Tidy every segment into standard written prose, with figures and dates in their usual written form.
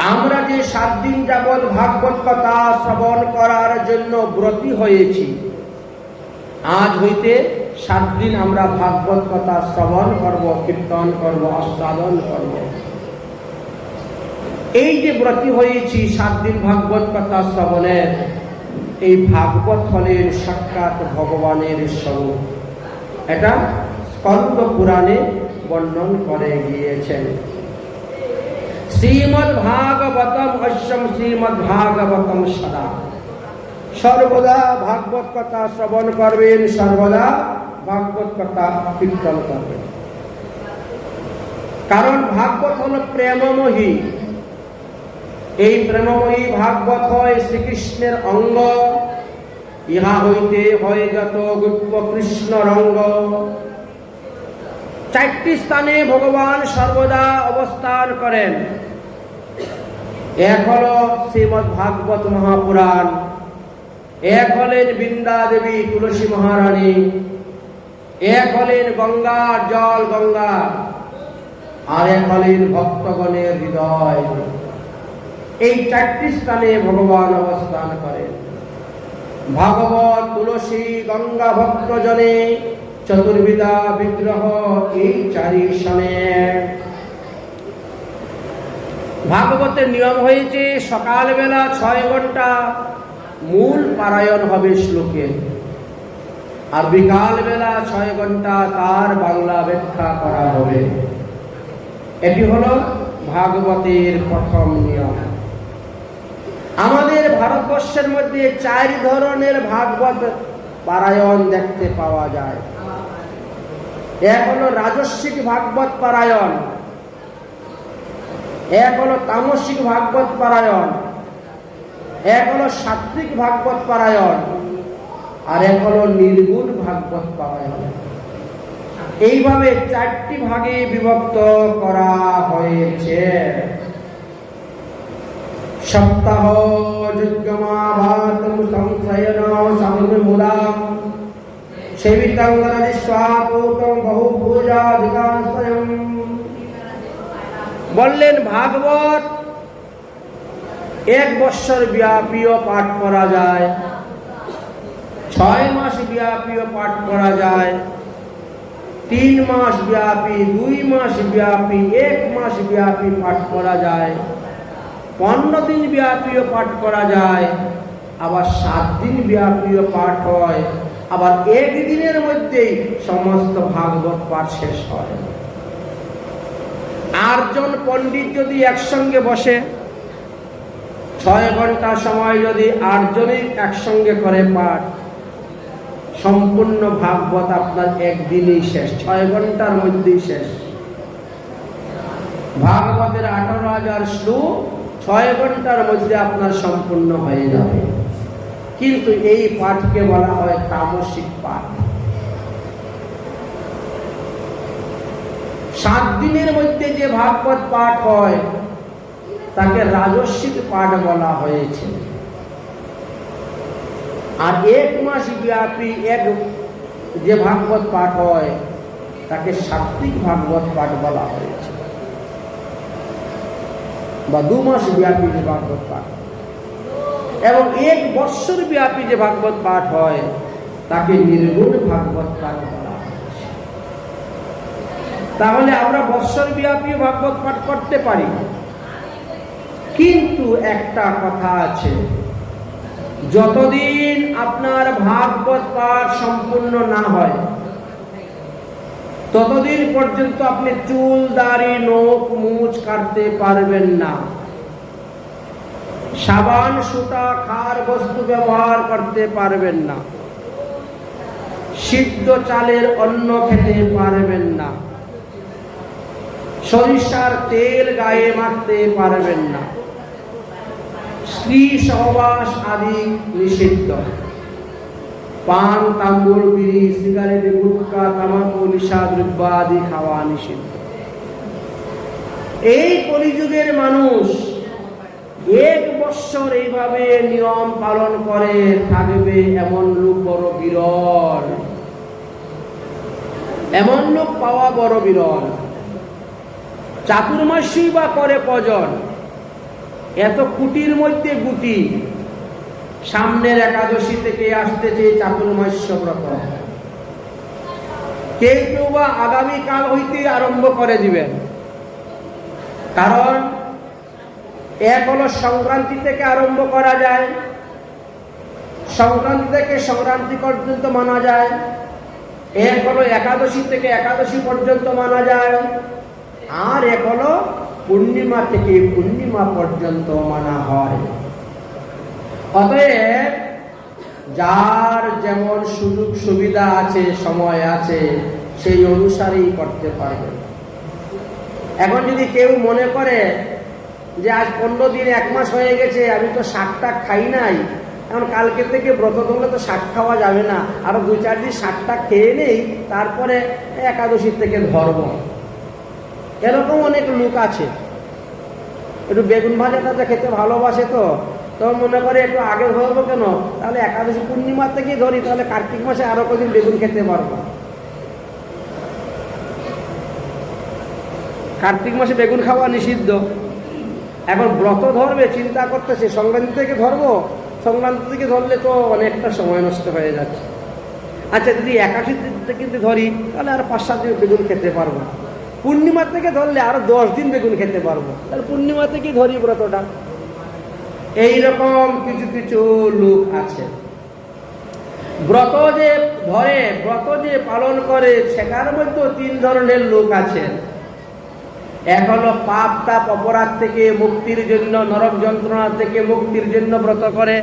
আমরা যে 7 দিন যাবৎ ভাগবত কথা শ্রবণ করার জন্য ব্রতী হয়েছি, আজ হইতে 7 দিন আমরা ভাগবত কথা শ্রবণ করব, কীর্তন করব, আস্বাদন করব। এই যে ব্রতী হয়েছি 7 দিন ভাগবত কথা শ্রবণের, এই ভাগবত হলেন সাক্ষাৎ ভগবানের স্বরূপ। এটা স্কন্দ পুরাণে বর্ণন করে গিয়েছেন। শ্রীমদ্ ভাগবতম অশ্বম শ্রীমদ্ ভাগবতম সদা, সর্বদা ভাগবত কথা শ্রবণ করবেন, সর্বদা ভাগবত কথা কীর্তন করবেন। কারণ ভাগবত হল প্রেমময়ী। এই প্রেমময়ী ভাগবত হয় শ্রীকৃষ্ণের অঙ্গ। ইহা হইতে হয় যত গুপ্ত কৃষ্ণ রঙ্গ। 4টি স্থানে ভগবান সর্বদা অবস্থান করেন। এক হল শ্রীমদ্ ভাগবত মহাপুরাণ, এক হলেন বৃন্দা দেবী তুলসী মহারানী, এক হলেন গঙ্গার জল গঙ্গা, আর এক হলেন ভক্তগণের হৃদয়। এই 4টি স্থানে ভগবান অবস্থান করেন। ভাগবত, তুলসী, গঙ্গা ভক্তজনে, চতুর্বিধা বিগ্রহ, এই 4 স্থানে। ভাগবতের নিয়ম হয়েছে সকালবেলা 6 ঘন্টা মূল পারায়ণ হবে শ্লোকের, আর বিকালবেলা 6 ঘন্টা তার বাংলা ব্যাখ্যা করা হবে। এটি হলো ভাগবতের প্রথম নিয়ম। আমাদের ভারতবর্ষের মধ্যে 4 ধরনের ভাগবত পারায়ণ দেখতে পাওয়া যায়। এক হলো রাজস্বিক ভাগবত পারায়ণ, এক হলো তামসিক ভাগবত পারায়ণ, এক হলো সাত্বিক ভাগবত পারায়ণ, আর এক হলো নির্গুণ ভাগবত পারায়ণ। এইভাবে 4টি ভাগে বিভক্ত করা হয়েছে। সপ্তাহ যজ্ঞমাভাতম সংশয়ন সাধুমূলাম সেবিতং গণনিঃস্বাপূতং বহু পূজাধিকাংশয়ম। বললেন ভাগবত 1 বৎসর ব্যাপীও পাঠ করা যায়, 6 মাস ব্যাপীও পাঠ করা যায়, 3 মাস ব্যাপী, 2 মাস ব্যাপী, 1 মাস ব্যাপী পাঠ করা যায়, 15 দিন ব্যাপীও পাঠ করা যায়, আবার 7 দিন ব্যাপীও পাঠ হয়, আবার 1 দিনের মধ্যেই সমস্ত ভাগবত পাঠ শেষ হয়। 8 জন পণ্ডিত যদি একসঙ্গে বসে, 6 ঘন্টা সময় যদি 8 জনই একসঙ্গে করে পাঠ, সম্পূর্ণ ভাগবত আপনার 1 দিনেই শেষ, 6 ঘন্টার মধ্যেই শেষ। ভাগবতের 18,000 শ্লোক 6 ঘন্টার মধ্যে আপনার সম্পূর্ণ হয়ে যাবে। কিন্তু এই পাঠকে বলা হয় তামসিক পাঠ। 7 দিনের মধ্যে যে ভাগবত পাঠ হয় তাকে রাজস্বিক পাঠ বলা হয়েছে। আর 1 মাস ব্যাপী যে ভাগবত পাঠ হয় তাকে সাত্বিক ভাগবত পাঠ বলা হয়েছে, বা 2 মাস ব্যাপী যে ভাগবত পাঠ, এবং 1 বৎসর ব্যাপী যে ভাগবত পাঠ হয় তাকে নির্গুণ ভাগবত পাঠ বলা হয়েছে। তাহলে আমরা বৎসর ব্যাপী ভাগবত পাঠ করতে পারি, কিন্তু একটা কথা আছে, যতদিন আপনার ভাগবত পাঠ সম্পূর্ণ না হয় ততদিন পর্যন্ত আপনি চুল, দাড়ি, নখ, মুছ কাটতে পারবেন না, সাবান, সুতা, খার বস্তু ব্যবহার করতে পারবেন না, সিদ্ধ চালের অন্ন খেতে পারবেন না, সরিষার তেল গায়ে মাখতে পারবেন না, স্ত্রী সহবাস আদি নিষিদ্ধ, পান, তাম্বুল, বিড়ি, সিগারেট, গুটখা, তামাকু, নিশাদ্রব্য আদি খাওয়া নিষিদ্ধ। এই কলিযুগের মানুষ 1 বৎসর এইভাবে নিয়ম পালন করে থাকবে, এমন লোক বড় বিরল, এমন লোক পাওয়া বড় বিরল। চাতুর্মাসই বা করে কজন? এত কুটির মধ্যে গুটি। সামনের একাদশী থেকে আসতেছে চাতুর্মাস্য ব্রত, কেউ কেউ বা আগামীকাল হইতে আরম্ভ করে দিবেন। কারণ এক হলো সংক্রান্তি থেকে আরম্ভ করা যায়, সংক্রান্তি থেকে সংক্রান্তি পর্যন্ত মানা যায়। এক হলো একাদশী থেকে একাদশী পর্যন্ত মানা যায়, আর এক হলো পূর্ণিমা থেকে পূর্ণিমা পর্যন্ত মানা হয়। অতএব যার যেমন সুযোগ সুবিধা আছে, সময় আছে, সেই অনুসারেই করতে পারবে। এখন যদি কেউ মনে করে যে আজ 15 দিন 1 মাস হয়ে গেছে, আমি তো শাকটা খাই নাই, এখন কালকে থেকে ব্রত ধরলে তো শাক খাওয়া যাবে না, আরো 2-4 দিন শাকটা খেয়ে নেই, তারপরে একাদশীর থেকে ধরব, এরকম অনেক লোক আছে। একটু বেগুন ভাজাটা খেতে ভালোবাসে, তো মনে করে একটু আগে ধরবো কেন, তাহলে একাদশী পূর্ণিমা থেকেই ধরি, তাহলে কার্তিক মাসে আরো কদিন বেগুন খেতে পারবো। কার্তিক মাসে বেগুন খাওয়া নিষিদ্ধ। এখন ব্রত ধরবে, চিন্তা করতেছে সংক্রান্তি থেকে ধরবো, সংক্রান্তি থেকে ধরলে তো অনেকটা সময় নষ্ট হয়ে যাচ্ছে। আচ্ছা, যদি একাদশী থেকে ধরি তাহলে আর 5-7 দিন বেগুন খেতে পারবো, পূর্ণিমা থেকে ধরলে আরো 10 দিন বেগুন খেতে পারবো, তাহলে পূর্ণিমা থেকেই ধরি ব্রতটা। এইরকম কিছু কিছু লোক আছে। ব্রত যে ধরে, ব্রত যে পালন করে, সেটার মধ্যে 3 ধরনের লোক আছে। এক হলো পাপ তাপ অপরাধ থেকে মুক্তির জন্য, নরক যন্ত্রণা থেকে মুক্তির জন্য ব্রত করে।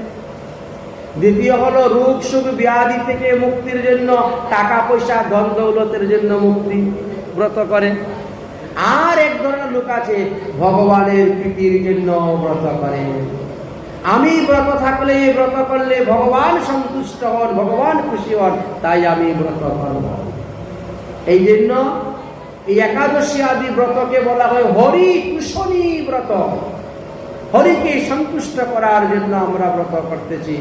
দ্বিতীয় হলো রোগ সুখ ব্যাধি থেকে মুক্তির জন্য, টাকা পয়সা ধন দৌলতের জন্য মুক্তি ব্রত করে। আর এক ধরনের লোক আছে ভগবানের প্রীতির জন্য ব্রত করে। আমি ব্রত থাকলে, ব্রত করলে ভগবান সন্তুষ্ট হন, ভগবান খুশি হন, তাই আমি ব্রত করব। এই জন্য এই একাদশী আদি ব্রতকে বলা হয় হরি কুশলী ব্রত। হরিকে সন্তুষ্ট করার জন্য আমরা ব্রত করতেছি।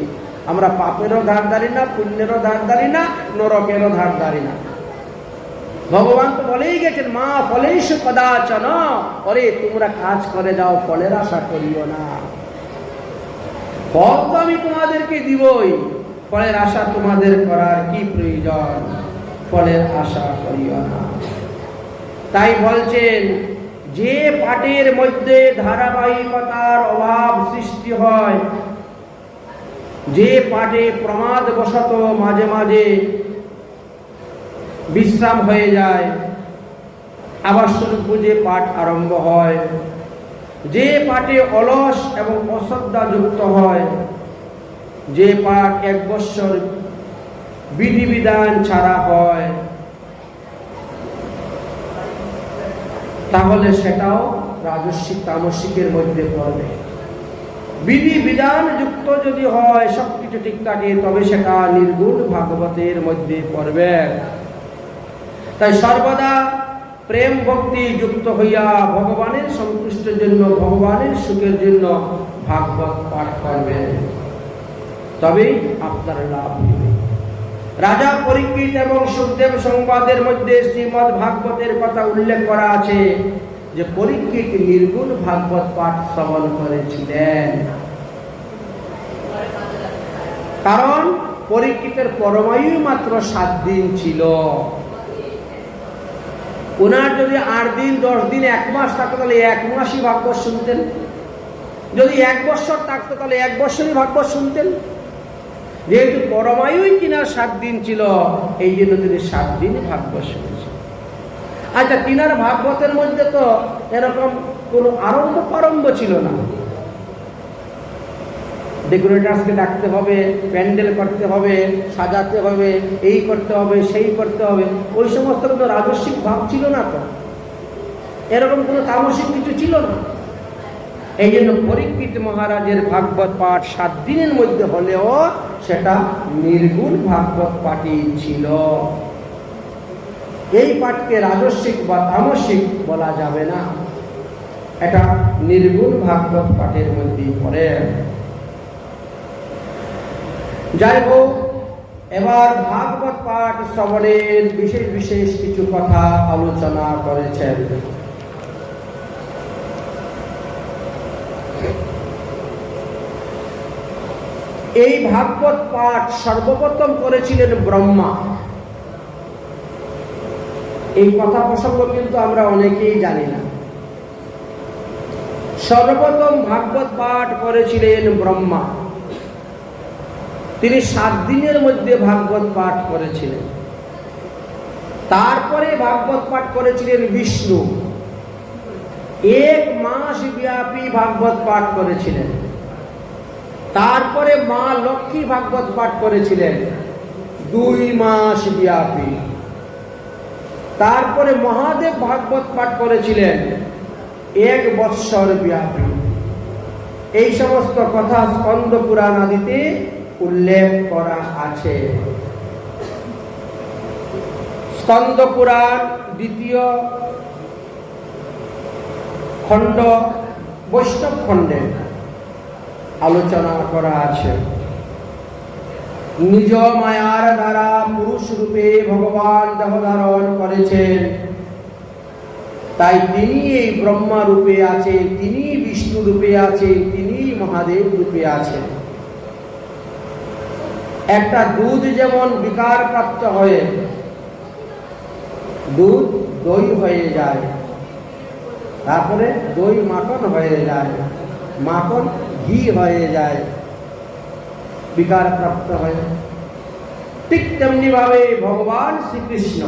আমরা পাপেরও ধারদারি না, পুণ্যেরও ধারদারি না, নরকেরও ধারদারি না। ভগবান তো বলেই গেছেন, মা ফলেষু কদাচন, ওরে তোমরা কাজ করে যাও, ফলের আশা করিও না। ফল তো আমি তোমাদেরকে দিবই, ফলের আশা তোমাদের করার কি প্রয়োজন, ফলের আশা করিও না। তাই বলছেন, যে পাঠের মধ্যে ধারাবাহিকতার অভাব সৃষ্টি হয়, যে পাঠে প্রমাদবশত মাঝে মাঝে বিশ্রাম হয়ে যায়, আবার শুরু বুঝে পাঠ আরম্ভ হয়, যে পাঠে অলস এবং অশ্রদ্ধা যুক্ত হয়, যে পাঠ 1 বৎসর বিধিবিধান ছাড়া হয়, তাহলে সেটাও রাজস্বিক তামসিকের মধ্যে পড়বে। বিধি বিধান যুক্ত যদি হয়, সবকিছু ঠিক থাকে, তবে সেটা নির্গুণ ভাগবতের মধ্যে পড়বে। তাই সর্বদা প্রেম ভক্তি যুক্ত হইয়া ভগবানের সন্তুষ্টের জন্য, ভগবানের সুখের জন্য ভাগবত পাঠ করবে, তবেই আপনার লাভ হবে। রাজা পরীক্ষিত এবং সুখদেব সংবাদের মধ্যে শ্রীমদ্ ভাগবতের কথা উল্লেখ করা আছে যে পরীক্ষিত নির্গুণ ভাগবত পাঠ শ্রবণ করেছিলেন। কারণ পরীক্ষিতের পরমায়ু মাত্র 7 দিন ছিল। ওনার যদি 8 দিন 10 দিন 1 মাস থাকতো, তাহলে 1 মাসই ভাগবত শুনতেন। যদি 1 বৎসর থাকতো, তাহলে 1 বৎসরই ভাগবত শুনতেন। যেহেতু পরমায়ুই কিনার 7 দিন ছিল, এই জন্য তিনি 7 দিনই ভাগবত শুনেছেন। আচ্ছা, তিনার ভাগবতের মধ্যে তো এরকম কোনো আরম্ভ প্রারম্ভ ছিল না। ডেকোরেটার্সকে ডাকতে হবে, প্যান্ডেল করতে হবে, সাজাতে হবে, এই করতে হবে, সেই করতে হবে, ওই সমস্ত কোনো রাজস্বিক ভাব ছিল না। তো এরকম কোনো তামসিক কিছু ছিল না। এই জন্য পরীক্ষিত মহারাজের ভাগবত পাঠ 7 দিনের মধ্যে হলেও সেটা নির্গুণ ভাগবত পাঠই ছিল। এই পাঠকে রাজস্বিক বা তামসিক বলা যাবে না, এটা নির্গুণ ভাগবত পাঠের মধ্যেই পড়ে। যাই হোক, এবার ভাগবত পাঠ শ্রবণের বিশেষ বিশেষ কিছু কথা আলোচনা করেছেন। এই ভাগবত পাঠ সর্বপ্রথম করেছিলেন ব্রহ্মা। এই কথা প্রসঙ্গ কিন্তু আমরা অনেকেই জানি না। সর্বপ্রথম ভাগবত পাঠ করেছিলেন ব্রহ্মা। তিনি 7 দিনের মধ্যে ভাগবত পাঠ করেছিলেন। তারপরে ভাগবত পাঠ করেছিলেন বিষ্ণু, 1 মাস ব্যাপী ভাগবত পাঠ করেছিলেন। তারপরে মা লক্ষ্মী ভাগবত পাঠ করেছিলেন 2 মাস ব্যাপী। তারপরে মহাদেব ভাগবত পাঠ করেছিলেন 1 বৎসর ব্যাপী। এই সমস্ত কথা স্কন্দ পুরাণ আদিতে উল্লেখ করা আছে। স্কন্দ পুরাণ 2য় খণ্ড বৈষ্ণব খণ্ডে আলোচনা করা আছে। নিজ মায়ার দ্বারা পুরুষ রূপে ভগবান দেহ ধারণ করেছেন, তাই তিনি এই ব্রহ্মা রূপে আছে, তিনি বিষ্ণু রূপে আছে, তিনি মহাদেব রূপে আছেন। একটা দুধ যেমন বিকার প্রাপ্ত হয়ে দুধ দই হয়ে যায়, তারপরে দই মাখন হয়ে যায়, মাখন ঘি হয়ে যায়, বিকার প্রাপ্ত হয়। ঠিক তেমনি ভাবে ভগবান শ্রীকৃষ্ণ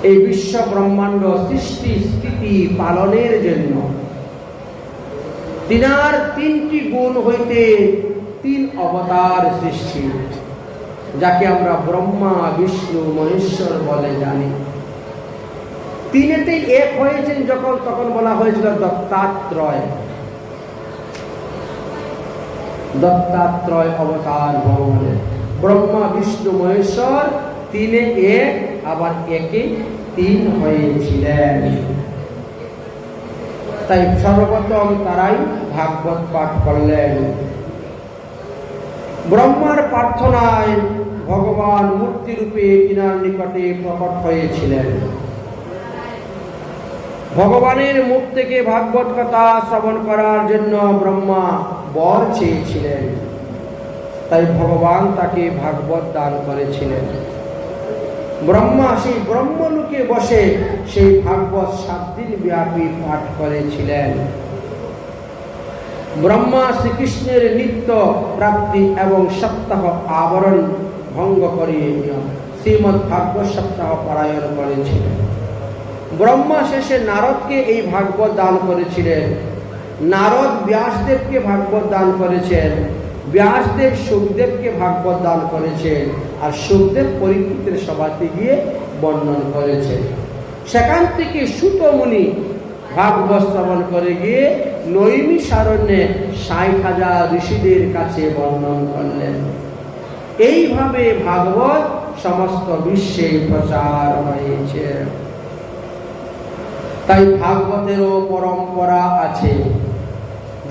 এই বিশ্ব ব্রহ্মাণ্ড সৃষ্টি স্থিতি পালনের জন্য তিনার 3টি গুণ হইতে 3 অবতার সৃষ্টি, যাকে আমরা ব্রহ্মা বিষ্ণু মহেশ্বর বলে জানি। 3-তে এক হয়েছেন যখন, তখন বলা হয়েছিল দত্তাত্রয়। দত্তাত্রয় অবতার ভগবানের, ব্রহ্মা বিষ্ণু মহেশ্বর 3-এ 1, আবার 1-এ 3 হয়েছিলেন। তাই সর্বপ্রথম তারাই ভাগবত পাঠ করলেন। ব্রহ্মার প্রার্থনায় ভগবান মূর্তি রূপে তিনার নিকটে প্রকট হয়েছিলেন। ভগবানের মুখ থেকে ভাগবত কথা শ্রবণ করার জন্য ব্রহ্মা বর চেয়েছিলেন, তাই ভগবান তাকে ভাগবত দান করেছিলেন। ব্রহ্মা সেই ব্রহ্মলোকে বসে সেই ভাগবত 7 দিন ব্যাপী পাঠ করেছিলেন। ব্রহ্মা শ্রীকৃষ্ণের নিত্য প্রাপ্তি এবং সপ্তাহ আবরণ ভঙ্গ করে শ্রীমৎ ভাগবত সপ্তাহ পারায়ণ করেছিলেন। ব্রহ্মা শেষে নারদকে এই ভাগবত দান করেছিলেন। নারদ ব্যাসদেবকে ভাগবত দান করেছেন, ব্যাসদেব সুখদেবকে ভাগবত দান করেছেন, আর সুখদেব পরীক্ষিতের সভাতে গিয়ে বর্ণন করেছেন। সেখান থেকে সুত মুনি ভাগবত শ্রবণ করে গিয়ে নৈমিষারণ্যে 60,000 ঋষিদের কাছে বর্ণন করলেন। এইভাবে ভাগবত সমস্ত বিশ্বে প্রচার হয়েছে। তাই ভাগবতেরও পরম্পরা আছে।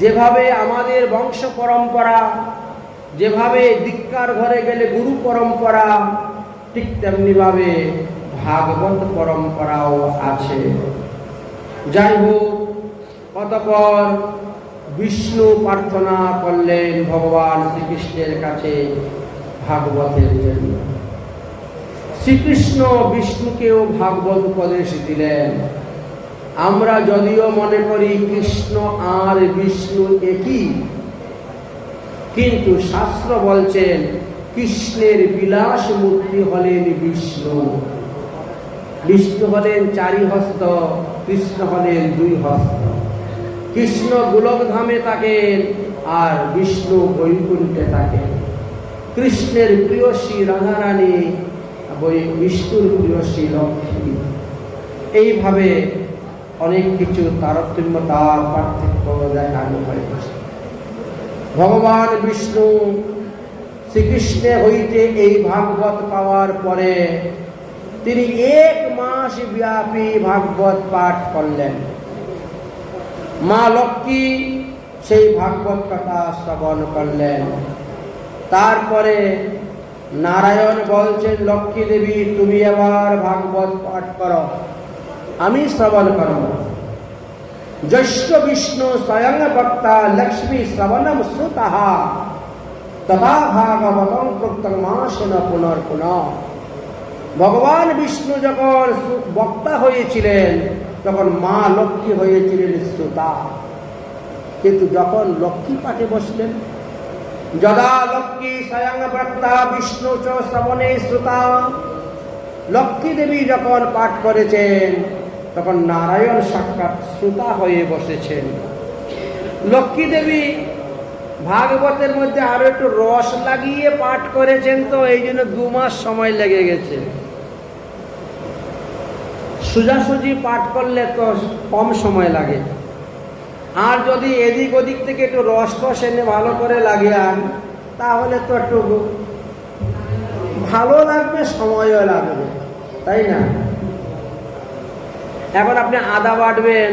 যেভাবে আমাদের বংশ পরম্পরা, যেভাবে দীক্ষার ঘরে গেলে গুরু পরম্পরা, ঠিক তেমনি ভাবে ভাগবত পরম্পরাও আছে। যাই হোক, অতঃপর বিষ্ণু প্রার্থনা করলেন ভগবান শ্রীকৃষ্ণের কাছে ভাগবতের জন্য। শ্রীকৃষ্ণ বিষ্ণুকেও ভাগবত উপদেশ দিলেন। আমরা যদিও মনে করি কৃষ্ণ আর বিষ্ণু একই, কিন্তু শাস্ত্র বলছেন কৃষ্ণের বিলাস মূর্তি হলেন বিষ্ণু। বিষ্ণু হলেন 4 হস্ত, কৃষ্ণ হলেন 2 হস্ত। কৃষ্ণ গোলকধামে থাকেন আর বিষ্ণু বৈকুণ্ঠে থাকেন। কৃষ্ণের প্রিয়সী রাধারানী, বিষ্ণুর প্রিয়সী লক্ষ্মী। এইভাবে অনেক কিছু তারতম্যতা পার্থক্য দেখানো হয়েছে। ভগবান বিষ্ণু শ্রীকৃষ্ণ হইতে এই ভাগবত পাওয়ার পরে তিনি 1 মাস ব্যাপী ভাগবত পাঠ করলেন। মা লক্ষ্মী সেই ভাগবত কথা শ্রবণ করলেন। তারপরে নারায়ণ বলছেন, লক্ষ্মী দেবী তুমি এবার ভাগবত পাঠ করো, আমি শ্রবণ করব। জ্যৈষ্ঠ বিষ্ণু স্বয়ং বক্তা লক্ষ্মী শ্রবণম শ্রুতঃ তথা ভাগবতং প্রত্যং মাসেন পুনর্পুনঃ। ভগবান বিষ্ণু যখন বক্তা হয়েছিলেন তখন মা লক্ষ্মী হয়েছিলেন শ্রোতা। কিন্তু যখন লক্ষ্মী পাঠে বসলেন, যদা লক্ষ্মী স্বয়ং বক্তা বিষ্ণু চ শ্রবণে শ্রোতা, লক্ষ্মী দেবী যখন পাঠ করেছেন তখন নারায়ণ সাক্ষাৎ শ্রোতা হয়ে বসেছেন। লক্ষ্মী দেবী ভাগবতের মধ্যে আরো একটু রস লাগিয়ে পাঠ করেছেন, তো এই জন্য 2 মাস সময় লেগে গেছে। সোজাসুজি পাঠ করলে তো কম সময় লাগে, আর যদি এদিক ওদিক থেকে একটু রস টস এনে ভালো করে লাগিয়ান তাহলে তো একটু ভালো লাগবে, সময়ও লাগবে, তাই না? এখন আপনি আদা বাটবেন,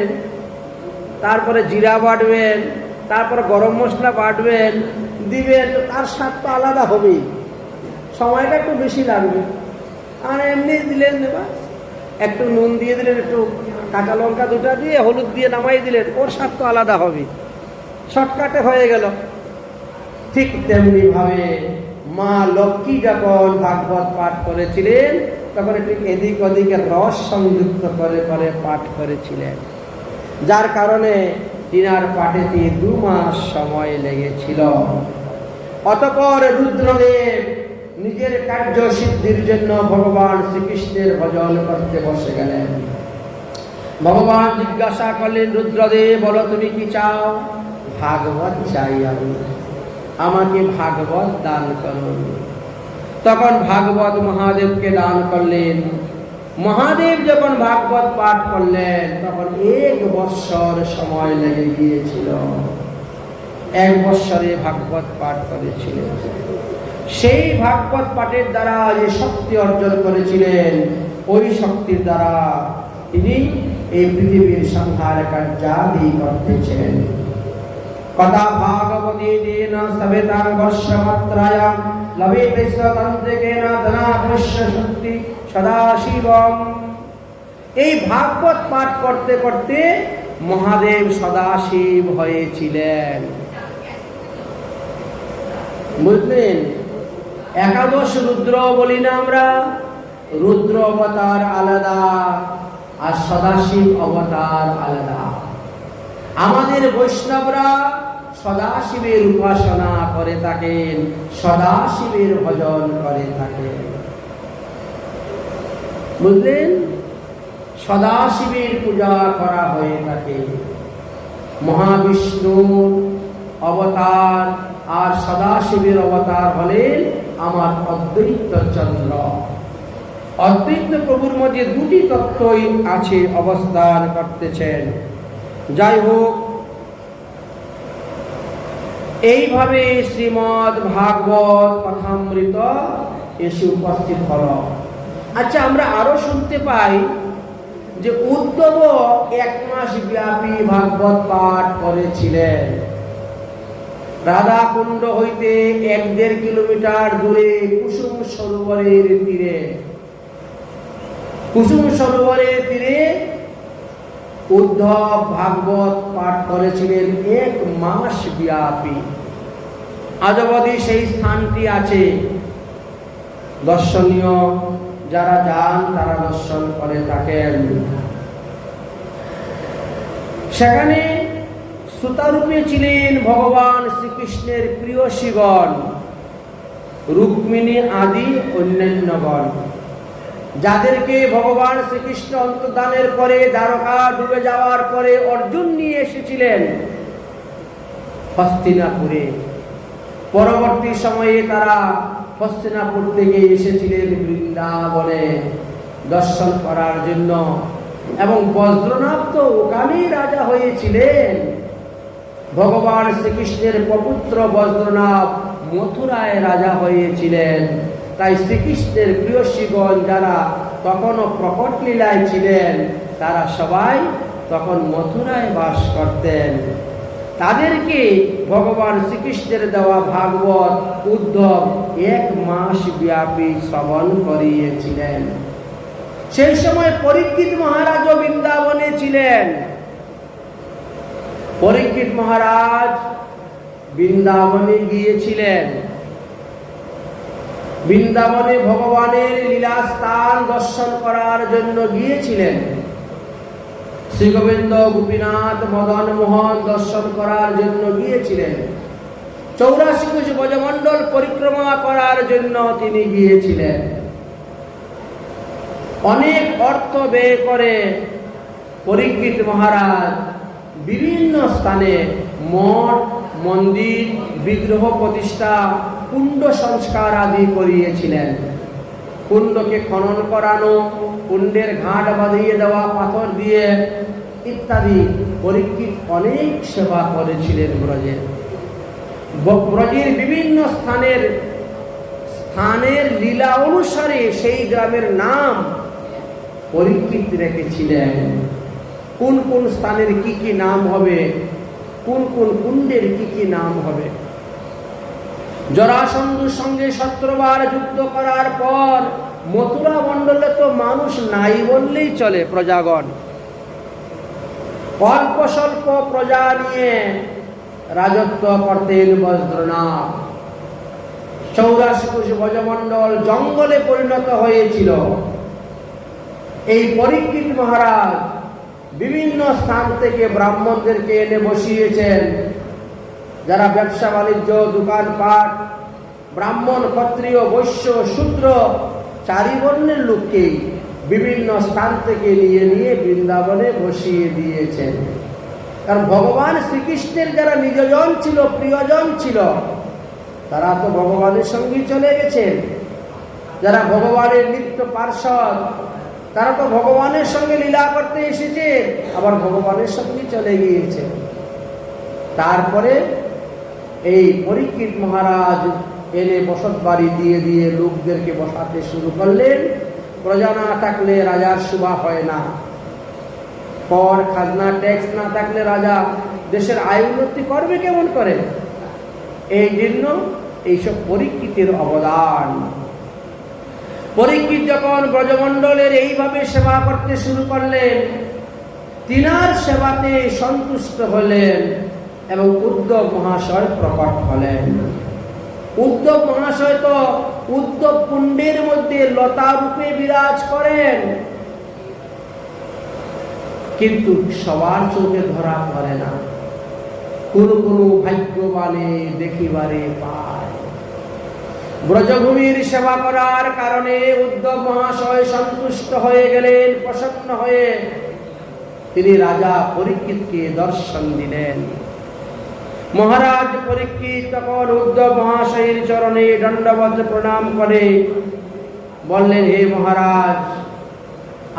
তারপরে জিরা বাটবেন, তারপরে গরম মশলা বাটবেন, দিবেন, তো তার স্বাদ তো আলাদা হবেই, সময়টা একটু বেশি লাগবে। আর এমনি দিলেন, একটু নুন দিয়ে দিলেন, একটু কাঁচা লঙ্কা 2টা দিয়ে হলুদ দিয়ে নামাই দিলেন, ওর স্বাদ তো আলাদা হবে, শর্টকাটে হয়ে গেল। ঠিক তেমনি ভাবে মা লক্ষ্মী যখন ভাগবত পাঠ করেছিলেন তখন একটু এদিক ওদিকের রস সংযুক্ত করে করে পাঠ করেছিলেন, যার কারণে তিনার পাঠেতে 2 মাস সময় লেগেছিল। অতঃপর রুদ্রদেব নিজের কার্য সিদ্ধির জন্য ভগবান শ্রীকৃষ্ণের ভজন করতে বসে গেলেন। ভগবান জিজ্ঞাসা করলেন, রুদ্রদেব বলো তুমি কি চাও? ভাগবত চাই আমি, আমাকে ভাগবত দান করুন। তখন ভাগবত মহাদেবকে দান করলেন। মহাদেব যখন ভাগবত পাঠ করলেন তখন 1 বৎসর সময় লেগে গিয়েছিল। 1 বৎসরে ভাগবত পাঠ করেছিলেন। সেই ভাগবত পাঠের দ্বারা যে শক্তি অর্জন করেছিলেন, ওই শক্তির দ্বারা তিনি এই পৃথিবীর সংহার কার্যাদি করতেছেন। কথা ভাগবতী দেন সবেতাং বর্ষমাত্রায়াম লভেতে স্বতন্ত্রেকেন ধনাভস্য শক্তি সদাশিবম। এই ভাগবত পাঠ করতে করতে মহাদেব সদাশিব হয়েছিলেন, বুঝলেন? 11 রুদ্র বলি না আমরা, রুদ্র অবতার আলাদা আর সদাশিব অবতার আলাদা। আমাদের বৈষ্ণবরা সদাশিবের উপাসনা করে থাকেন, সদাশিবের ভজন করে থাকেন, বুঝলেন? সদাশিবের পূজা করা হয়ে থাকে। মহাবিষ্ণুর অবতার আর সদাশিবের অবতার হলেন আমার অদ্বৈত চন্দ্র। অদ্বৈত প্রভুর মধ্যে 2টি তত্ত্বই আছে, অবস্থান করতেছেন। যাই হোক, এইভাবে শ্রীমদ্ ভাগবত কথামৃত এসে উপস্থিত হল। আচ্ছা, আমরা আরো শুনতে পাই যে উদ্ধব 1 মাস ব্যাপী ভাগবত পাঠ করেছিলেন। রাধাকুণ্ড হইতে 1.5 কিলোমিটার দূরে কুসুম সরোবরের তীরে, কুসুম সরোবরের তীরে উদ্ধব ভাগবত পাঠ করেছিলেন 1 মাস ব্যাপী। আজ অবধি সেই স্থানটি আছে, দর্শনীয়। যারা যান তারা দর্শন করে থাকেন। সেখানে শ্রোতারূপে ছিলেন ভগবান শ্রীকৃষ্ণের প্রিয়সীগণ, রুক্মিণী আদি অন্যান্যগণ, যাদেরকে ভগবান শ্রীকৃষ্ণ অন্তর্ধানের পরে দ্বারকা ডুবে যাওয়ার পরে অর্জুন নিয়ে এসেছিলেন হস্তিনাপুরে। পরবর্তী সময়ে তারা হস্তিনাপুর থেকে এসেছিলেন বৃন্দাবনে দর্শন করার জন্য, এবং বজ্রনাথ তো ওখানেই রাজা হয়েছিলেন। ভগবান শ্রীকৃষ্ণের পপুত্র বজ্রনাথ মথুরায় রাজা হয়েছিলেন। তাই শ্রীকৃষ্ণের প্রিয়সীগণ যারা তখনও প্রকট লীলায় ছিলেন, তারা সবাই তখন মথুরায় বাস করতেন। তাদেরকে ভগবান শ্রীকৃষ্ণের দেওয়া ভাগবত উদ্ধব 1 মাস ব্যাপী শ্রবণ করিয়েছিলেন। সেই সময় পরীক্ষিত মহারাজ বৃন্দাবনে ছিলেন। পরীক্ষিত মহারাজ বৃন্দাবনে গিয়েছিলেন। বৃন্দাবনে ভগবানের লীলা স্থান দর্শন করার জন্য গিয়েছিলেন। শ্রী গোবিন্দ, গোপীনাথ, মদন মোহন দর্শন করার জন্য গিয়েছিলেন। 84 কোষ ব্রজমণ্ডল পরিক্রমা করার জন্য তিনি গিয়েছিলেন। অনেক অর্থ ব্যয় করে পরীক্ষিত মহারাজ বিভিন্ন স্থানে মঠ, মন্দির, বিগ্রহ প্রতিষ্ঠা, কুণ্ড সংস্কার আদি করিয়েছিলেন। কুণ্ডকে খনন করানো, কুণ্ডের ঘাট বাঁধিয়ে দেওয়া পাথর দিয়ে ইত্যাদি পরীক্ষিত অনেক সেবা করেছিলেন। ব্রজের বিভিন্ন স্থানের লীলা অনুসারে সেই গ্রামের নাম পরীক্ষিত রেখেছিলেন। কোন কোন স্থানের কি কি নাম হবে, কোন কোন কুণ্ডের কি কি নাম হবে। জরাসন্ধুর সঙ্গে 17 বার যুদ্ধ করার পর মথুরা মণ্ডলে তো মানুষ নাই বললেই চলে। প্রজাগণ অল্প স্বল্প প্রজা নিয়ে রাজত্ব করতেন বজ্রনাথ। 84 কোষ ব্রজমণ্ডল জঙ্গলে পরিণত হয়েছিল। এই পরীক্ষিত মহারাজ বিভিন্ন স্থান থেকে ব্রাহ্মণদেরকে এনে বসিয়েছেন। যারা ব্যবসা বাণিজ্য, দোকানপাট, ব্রাহ্মণ, ক্ষত্রিয়, বৈশ্য, শূদ্র, 4 বর্ণের লোককে বিভিন্ন স্থান থেকে নিয়ে নিয়ে বৃন্দাবনে বসিয়ে দিয়েছেন। কারণ ভগবান শ্রীকৃষ্ণের যারা নিজজন ছিল, প্রিয়জন ছিল, তারা তো ভগবানের সঙ্গে চলে গেছেন। যারা ভগবানের নিত্য পার্ষদ, তারা তো ভগবানের সঙ্গে লীলা করতে এসেছে, আবার ভগবানের সঙ্গে চলে গিয়েছে। তারপরে এই পরীক্ষিত মহারাজ এনে বসত বাড়ি দিয়ে দিয়ে লোকদেরকে বসাতে শুরু করলেন। প্রজা না থাকলে রাজার শোভা হয় না। কর, খাজনা, ট্যাক্স না থাকলে রাজা দেশের আয় উন্নতি করবে কেমন করে? এই জন্য এইসব পরীক্ষিতের অবদান। পরীক্ষিত যখন ব্রজমণ্ডলের এইভাবে সেবা করতে শুরু করলেন, তিনার সেবাতে সন্তুষ্ট হলেন এবং উদ্ধব মহাশয় প্রকট হলেন। উদ্ধব মহাশয় তো উদ্ধব কুণ্ডের মধ্যে লতা রূপে বিরাজ করেন, কিন্তু সবার চোখে ধরা পড়ে না। কোন কোন ভাগ্যবানে দেখিবারে পায়। ব্রজভূমির সেবা করার কারণে উদ্ধব মহাশয় সন্তুষ্ট হয়ে গেলেন। প্রসন্ন হয়ে তিনি রাজা পরীক্ষিতকে দর্শন দিলেন। মহারাজ পরীক্ষিত তখন উদ্ধব মহাশয়ের চরণে দণ্ডবত প্রণাম করে বললেন, হে মহারাজ,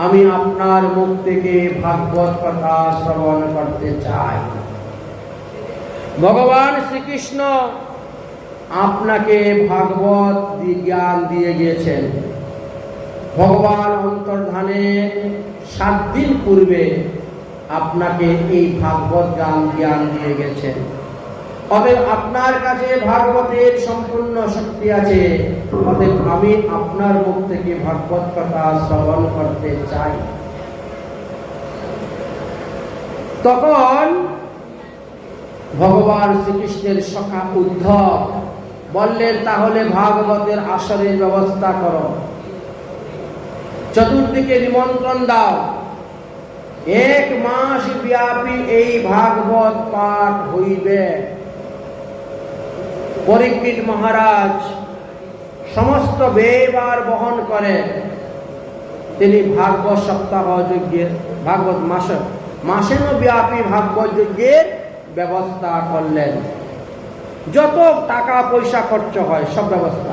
আমি আপনার মুখ থেকে ভাগবত কথা শ্রবণ করতে চাই। ভগবান শ্রীকৃষ্ণ আপনাকে ভাগবত জ্ঞান দিয়ে গিয়েছেন। ভগবান অন্তর্ধানে 7 দিন পূর্বে আপনাকে এই ভাগবত জ্ঞান দিয়ে গেছেন। অতএব আপনার কাছে ভাগবতের সম্পূর্ণ শক্তি আছে। অতএব আমি আপনার মুখ থেকে ভাগবত কথা শ্রবণ করতে চাই। তখন ভগবান শ্রীকৃষ্ণের সখা উদ্ধব বললেন, তাহলে ভাগবতের আসরের ব্যবস্থা করো, চতুর্দিকে নিমন্ত্রণ দাও। 1 মাস ব্যাপী এই ভাগবত পাঠ হইবে। পরীক্ষিত মহারাজ সমস্ত ব্যয়ভার বহন করে তিনি ভাগবত সপ্তাহ যজ্ঞের, ভাগবত মাসেন ব্যাপী ভাগবত যজ্ঞের ব্যবস্থা করলেন। যত টাকা পয়সা খরচ হয় সব ব্যবস্থা।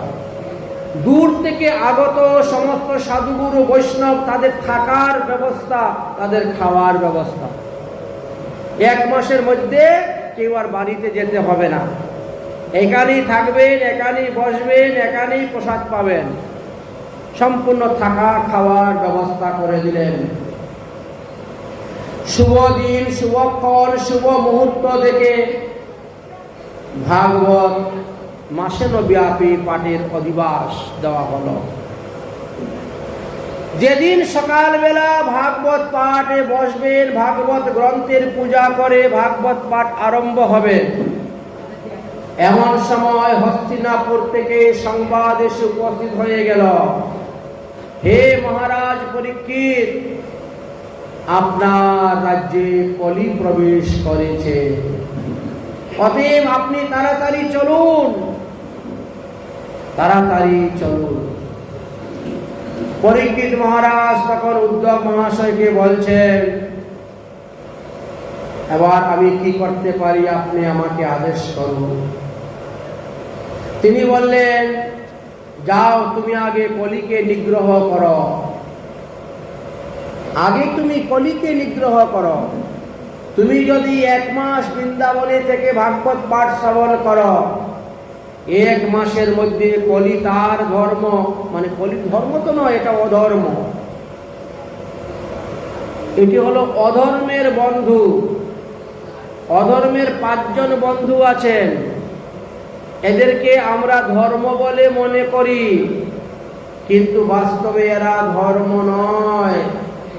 দূর থেকে আগত সমস্ত সাধুগুরু বৈষ্ণব, তাদের থাকার ব্যবস্থা, তাদের খাওয়ার ব্যবস্থা। 1 মাসের মধ্যে কেউ আর বাড়িতে যেতে হবে না। এখানেই থাকবেন, এখানেই বসবেন, এখানেই প্রসাদ পাবেন। সম্পূর্ণ থাকা খাওয়ার ব্যবস্থা করে দিলেন। শুভ দিন, শুভক্ষণ, শুভ মুহূর্ত দেখে ভাগবত মাসেন ব্যাপী পাঠের অধিবাস দেওয়া হলো। যেদিন সকালবেলা ভাগবত পাঠে বসবেন, ভাগবত গ্রন্থের পূজা করে ভাগবত পাঠ আরম্ভ হবে, এমন সময় হস্তিনাপুর থেকে সংবাদ এসে উপস্থিত হয়ে গেল, হে মহারাজ পরীক্ষিত, আপনার রাজ্যে কলি প্রবেশ করেছে, অতএব আপনি তাড়াতাড়ি চলুন, তাড়াতাড়ি চলুন। পরীক্ষিত মহারাজ তখন উদ্ধব মহাশয়কে বলছেন, এবার আমি কি করতে পারি, আপনি আমাকে আদেশ করুন। তিনি বললেন, যাও, তুমি আগে কলিকে নিগ্রহ করো, আগে তুমি কলিকে নিগ্রহ করো। তুমি যদি 1 মাস বৃন্দাবনে থেকে ভাগবত পাঠ শ্রবণ করো, 1 মাসের মধ্যে কলি তার ধর্ম, মানে কলি ধর্ম তো নয়, এটা অধর্ম, এটি হলো অধর্মের বন্ধু। অধর্মের 5 জন বন্ধু আছেন, এদেরকে আমরা ধর্ম বলে মনে করি, কিন্তু বাস্তবে এরা ধর্ম নয়,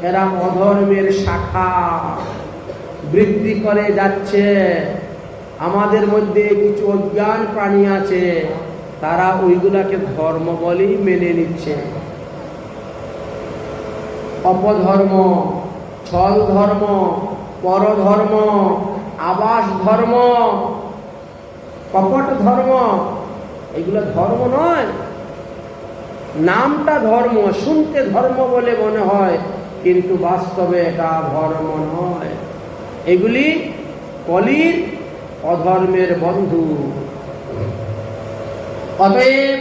এরা অধর্মের শাখা বৃদ্ধি করে যাচ্ছে। আমাদের মধ্যে কিছু অজ্ঞান প্রাণী আছে, তারা ওইগুলাকে ধর্ম বলেই মেনে নিচ্ছে। অপধর্ম, ছল ধর্ম, পরধর্ম, আবাস ধর্ম, কপট ধর্ম, এগুলো ধর্ম নয়। নামটা ধর্ম, শুনতে ধর্ম বলে মনে হয়, কিন্তু বাস্তবে এটা ধর্ম নয়। এগুলি কলির অধর্মের বন্ধু। অতএব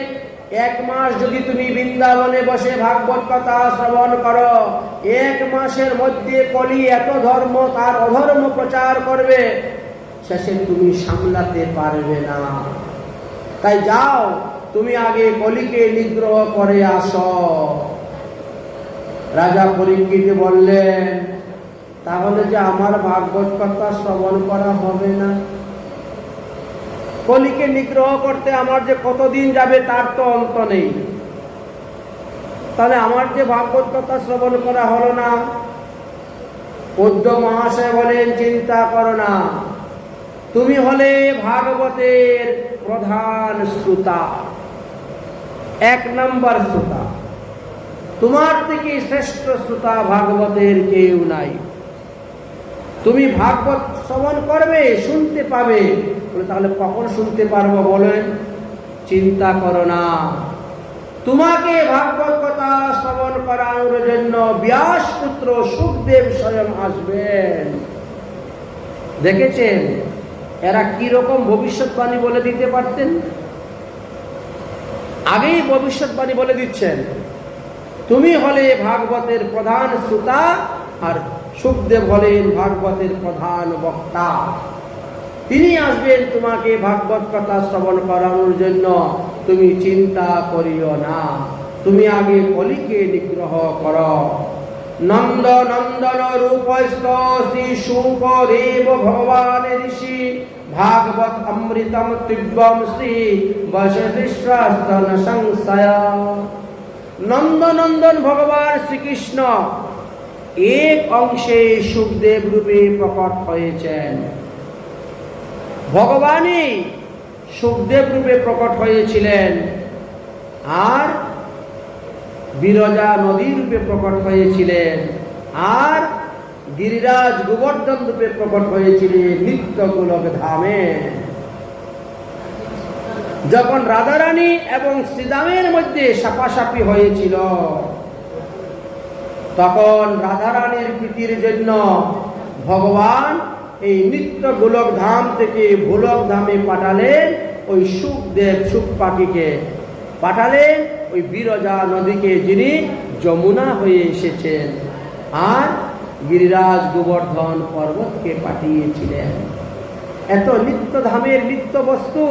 1 মাস যদি তুমি বৃন্দাবনে বসে ভাগবত কথা শ্রবণ করো, 1 মাসের মধ্যে কলি এত ধর্ম তার অধর্ম প্রচার করবে, শেষে তুমি সামলাতে পারবে না। তাই যাও, তুমি আগে কলিকে নিগ্রহ করে আসো। রাজা পরীক্ষিত বললেন, তাহলে যে আমার ভাগবত কথা শ্রবণ করা হবে না, কলিকে নিগ্রহ করতে আমার যে কতদিন যাবে তার তো অন্ত নেই, তাহলে আমার যে ভাগবত কথা শ্রবণ করা হলো না। উদ্ধব মহাশয় বলেন, চিন্তা করো না, তুমি হলে ভাগবতের প্রধান শ্রোতা, 1 নম্বর শ্রোতা, তোমার থেকে শ্রেষ্ঠ শ্রোতা ভাগবতের কেউ নাই। তুমি ভাগবত শ্রবণ করবে, শুনতে পাবে, তাহলে কখন শুনতে পারবো বলেন? চিন্তা করো না, তোমাকে ভাগবত কথা শ্রবণ করানোর জন্য ব্যাসপুত্র সুখদেব স্বয়ং আসবেন। দেখেছেন এরা কি রকম ভবিষ্যৎবাণী বলে দিতে পারতেন? আগেই ভবিষ্যৎবাণী বলে দিচ্ছেন, তুমি হলে ভাগবতের প্রধান শ্রোতা, আর সুখদেব হলেন ভাগবতের প্রধান বক্তা। তিনি আসবেন তোমাকে ভাগবত কথা শ্রবণ করানোর জন্য, তুমি চিন্তা করিও না, তুমি আগে কলিকে নিগ্রহ করো। নন্দ নন্দন রূপস্থ শ্রী শুকদেব ভগবান ঋষি ভাগবত অমৃতম তিব্বম শ্রী বশিষ্ঠস্তন সংশয়। নন্দনন্দন ভগবান শ্রীকৃষ্ণ এক অংশে সুখদেব রূপে প্রকট হয়েছেন। ভগবানই সুখদেব রূপে প্রকট হয়েছিলেন, আর বিরজা নদী রূপে প্রকট হয়েছিলেন, আর গিরিরাজ গোবর্ধন রূপে প্রকট হয়েছিলেন নিত্য গোলক ধামে। যখন রাধারানী এবং শ্রীদামের মধ্যে সাপাসাপি হয়েছিল, তখন রাধারানীর প্রীতির জন্য ভগবান এই নিত্য গোলক ধাম থেকে ভোলক ধামে পাঠালেন ওই সুখদেব, সুখ পাখিকে পাঠালেন ওই বিরজা নদীকে, যিনি যমুনা হয়ে এসেছেন, আর গিরিরাজ গোবর্ধন পর্বতকে পাঠিয়েছিলেন। এত নিত্য ধামের নিত্য বস্তু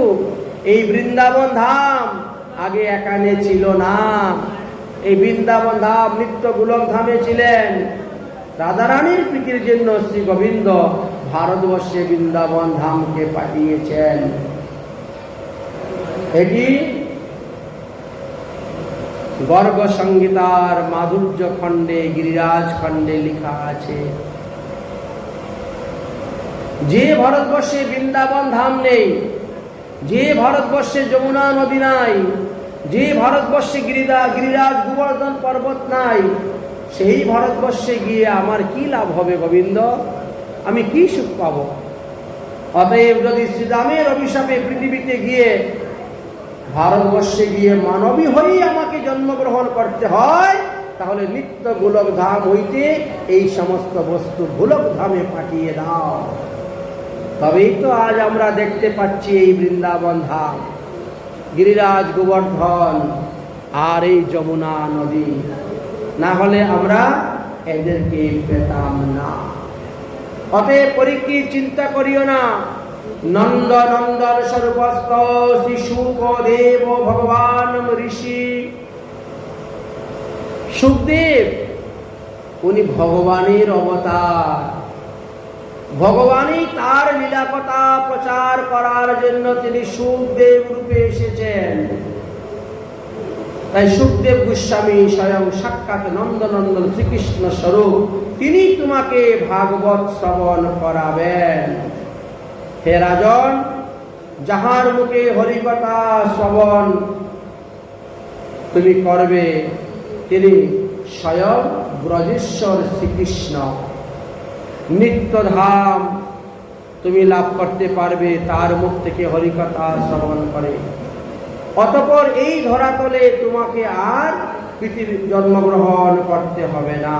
এই বৃন্দাবন ধাম আগে এখানে ছিল না। এই বৃন্দাবন ধাম নিত্য গোলক ধামে ছিলেন। রাধারানীর প্রীতির জন্য শ্রী গোবিন্দ ভারতবর্ষে বৃন্দাবন ধামকে পাঠিয়েছেন। এটি গর্গ সংহিতার মাধুর্য খণ্ডে, গিরিরাজ খণ্ডে লেখা আছে, যে ভারতবর্ষে বৃন্দাবন ধাম নেই, যে ভারতবর্ষে যমুনা নদী নাই, যে ভারতবর্ষে গিরিরাজ গোবর্ধন পর্বত নাই, সেই ভারতবর্ষে গিয়ে আমার কি লাভ হবে গোবিন্দ? আমি কি সুখ পাব? অতএব যদি শ্রীরামের অভিশাপে পৃথিবীতে গিয়ে ভারতবর্ষে গিয়ে মানবী হয়েই আমাকে জন্মগ্রহণ করতে হয়, তাহলে নিত্য গোলক ধাম হইতে এই সমস্ত বস্তু গোলক ধামে পাঠিয়ে দাও। তবেই তো আজ আমরা দেখতে পাচ্ছি এই বৃন্দাবন ধাম, গিরিরাজ গোবর্ধন আর এই যমুনা নদী। না হলে আমরা এদেরকে পেতাম না। অতএব পরীক্ষিত চিন্তা করিও না। নন্দ নন্দন স্বরূপস্থ শ্রী শুকদেব ভগবান ঋষি সুখদেব, উনি ভগবানের অবতার। ভগবানই তার লীলাকথা প্রচার করার জন্য তিনি সুখদেব রূপে এসেছেন। তাই সুখদেব গোস্বামী স্বয়ং সাক্ষাৎ নন্দনন্দন শ্রীকৃষ্ণ স্বরূপ, তিনি তোমাকে ভাগবত শ্রবণ করাবেন। হে রাজন, যাহার মুখে হরিকথা শ্রবণ তুমি করবে, তিনি স্বয়ং ব্রজেশ্বর শ্রীকৃষ্ণ। নিত্যধাম তুমি লাভ করতে পারবে তার মুখ থেকে হরিকথা শ্রবণ করে। অতঃপর এই ধরাতলে তোমাকে আর পৃথিবীর জন্মগ্রহণ করতে হবে না।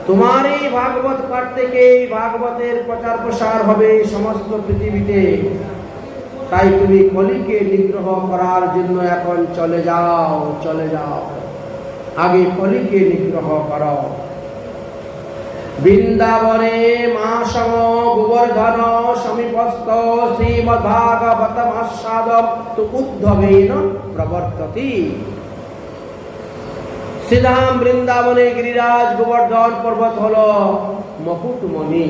তোমার এই ভাগবত পাঠ থেকে এই ভাগবতের প্রচার প্রসার হবে সমস্ত পৃথিবীতে। তাই তুমি কলিকে নিগ্রহ করার জন্য এখন চলে যাও, চলে যাও, আগে কলিকে নিগ্রহ করো। বৃন্দাবনে মা সম গোবর্ধন সমীপস্থ শ্রীমদ্ভাগবতমাস্বাদম তু উদ্ধবেন প্রবর্ততি। শ্রীধাম বৃন্দাবনে গিরিরাজ গোবর্ধন পর্বত হলো মুকুটমণি।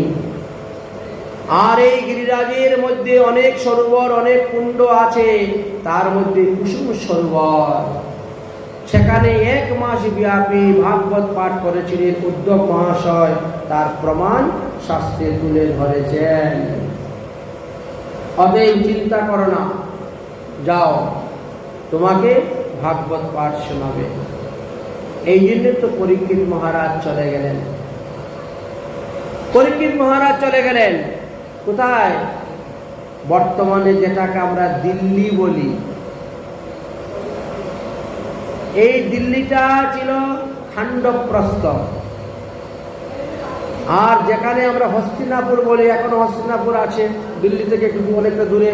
আর এই গিরিরাজের মধ্যে অনেক সরোবর, অনেক কুণ্ড আছে, তার মধ্যে কুসুম সরোবর। সেখানে 1 মাস ব্যাপী ভাগবত পাঠ করেছিলেন উদ্ধব মহাশয়, তার প্রমাণ শাস্ত্রে তুলে ধরেছেন। অতএব চিন্তা করো না, যাও, তোমাকে ভাগবত পাঠ শোনাবে। এই জন্য তো পরীক্ষিত মহারাজ চলে গেলেন। পরীক্ষিত মহারাজ চলে গেলেন কোথায়? বর্তমানে যেটাকে আমরা দিল্লি বলি। এই দিল্লিটা ছিল খান্ডপ্রস্থ। আর যেখানে আমরা হস্তিনাপুর বলি, এখনো হস্তিনাপুর আছে দিল্লি থেকে একটু অনেকটা দূরে,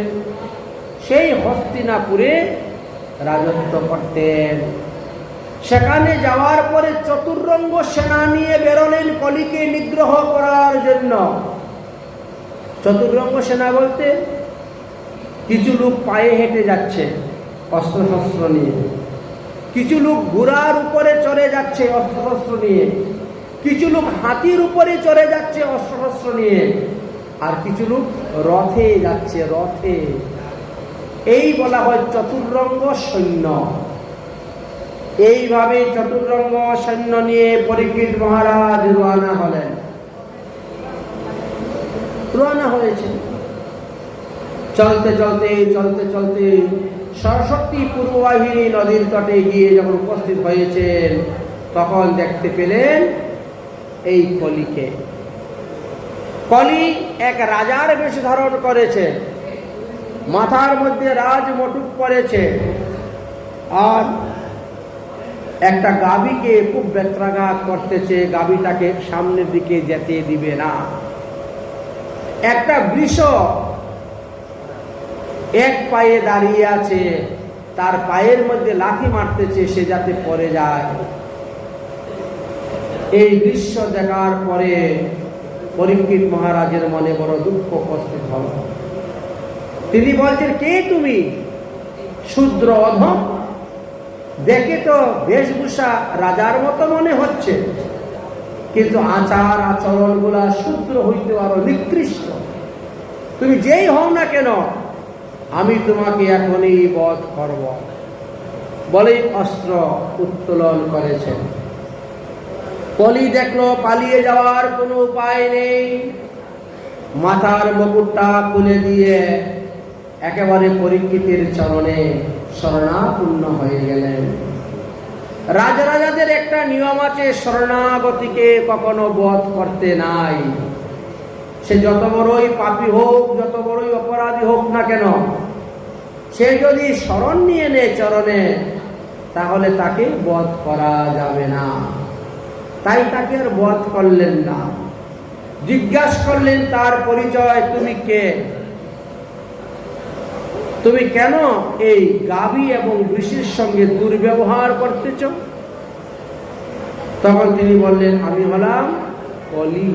সেই হস্তিনাপুরে রাজত্ব করতেন। সেখানে যাওয়ার পরে চতুরঙ্গ সেনা নিয়ে বেরোলেন কলিকে নিগ্রহ করার জন্য। চতুরঙ্গ সেনা বলতে কিছু লোক পায়ে হেঁটে যাচ্ছে অস্ত্রশস্ত্র নিয়ে, কিছু লোক ঘোড়ার উপরে চড়ে যাচ্ছে অস্ত্রশস্ত্র নিয়ে, কিছু লোক হাতির উপরে চড়ে যাচ্ছে অস্ত্রশস্ত্র নিয়ে, আর কিছু লোক রথে যাচ্ছে, রথে। এই বলা হয় চতুরঙ্গ সৈন্য। এইভাবে চতুরঙ্গ সৈন্য নিয়ে পরীক্ষিত মহারাজ রওনা হলেন। রওনা হয়েছে। চলতে চলতে চলতে চলতে সরস্বতী পূর্ববাহিনী নদীর তটে গিয়ে যখন উপস্থিত হয়েছেন, তখন দেখতে পেলেন এই কলিকে। কলি এক রাজার বেশ ধারণ করেছে, মাথার মধ্যে রাজ মটুক পরেছে, আর একটা গাভীকে খুব বেত্রাঘাত করতেছে, গাভীটাকে সামনের দিকে যেতে দিবে না। একটা বৃষ এক পায়ে দাঁড়িয়ে আছে, তার পায়ের মধ্যে লাথি মারতেছে সে যাতে পড়ে যায়। এই দৃশ্য দেখার পরে পরীক্ষিত মহারাজের মনে বড় দুঃখ উপস্থিত হল। তিনি বলছেন, কে তুমি? শূদ্র অধম, দেখে তো বেশভূষা রাজার মতো মনে হচ্ছে, কিন্তু আচার আচরণ গুলা শূদ্র হইতে আরো নিকৃষ্ট। তুমি যেই হও না কেন, আমি তোমাকে এখনই বধ করব। বলেই অস্ত্র উত্তোলন করেছেন। কলি দেখলো পালিয়ে যাওয়ার কোনো উপায় নেই, মাথার মুকুটটা খুলে দিয়ে একেবারে পরীক্ষিতের চরণে শরণাপন্ন হয়ে গেলেন। রাজাদের একটা নিয়ম আছে, শরণাগতিকে কখনো বধ করতে নাই। সে যত বড়ই পাপী হোক, যত বড়ই অপরাধী হোক না কেন, সে যদি শরণ নিয়ে নেয় চরণে, তাহলে তাকে বধ করা যাবে না। তাই তাকে আর বধ করলেন না। জিজ্ঞাসা করলেন তার পরিচয়, তুমি কে? তুমি কেন এই গাভী এবং বৃষের সঙ্গে দুর্ব্যবহার করতেছ? তখন তিনি বললেন, আমি হলাম কলি,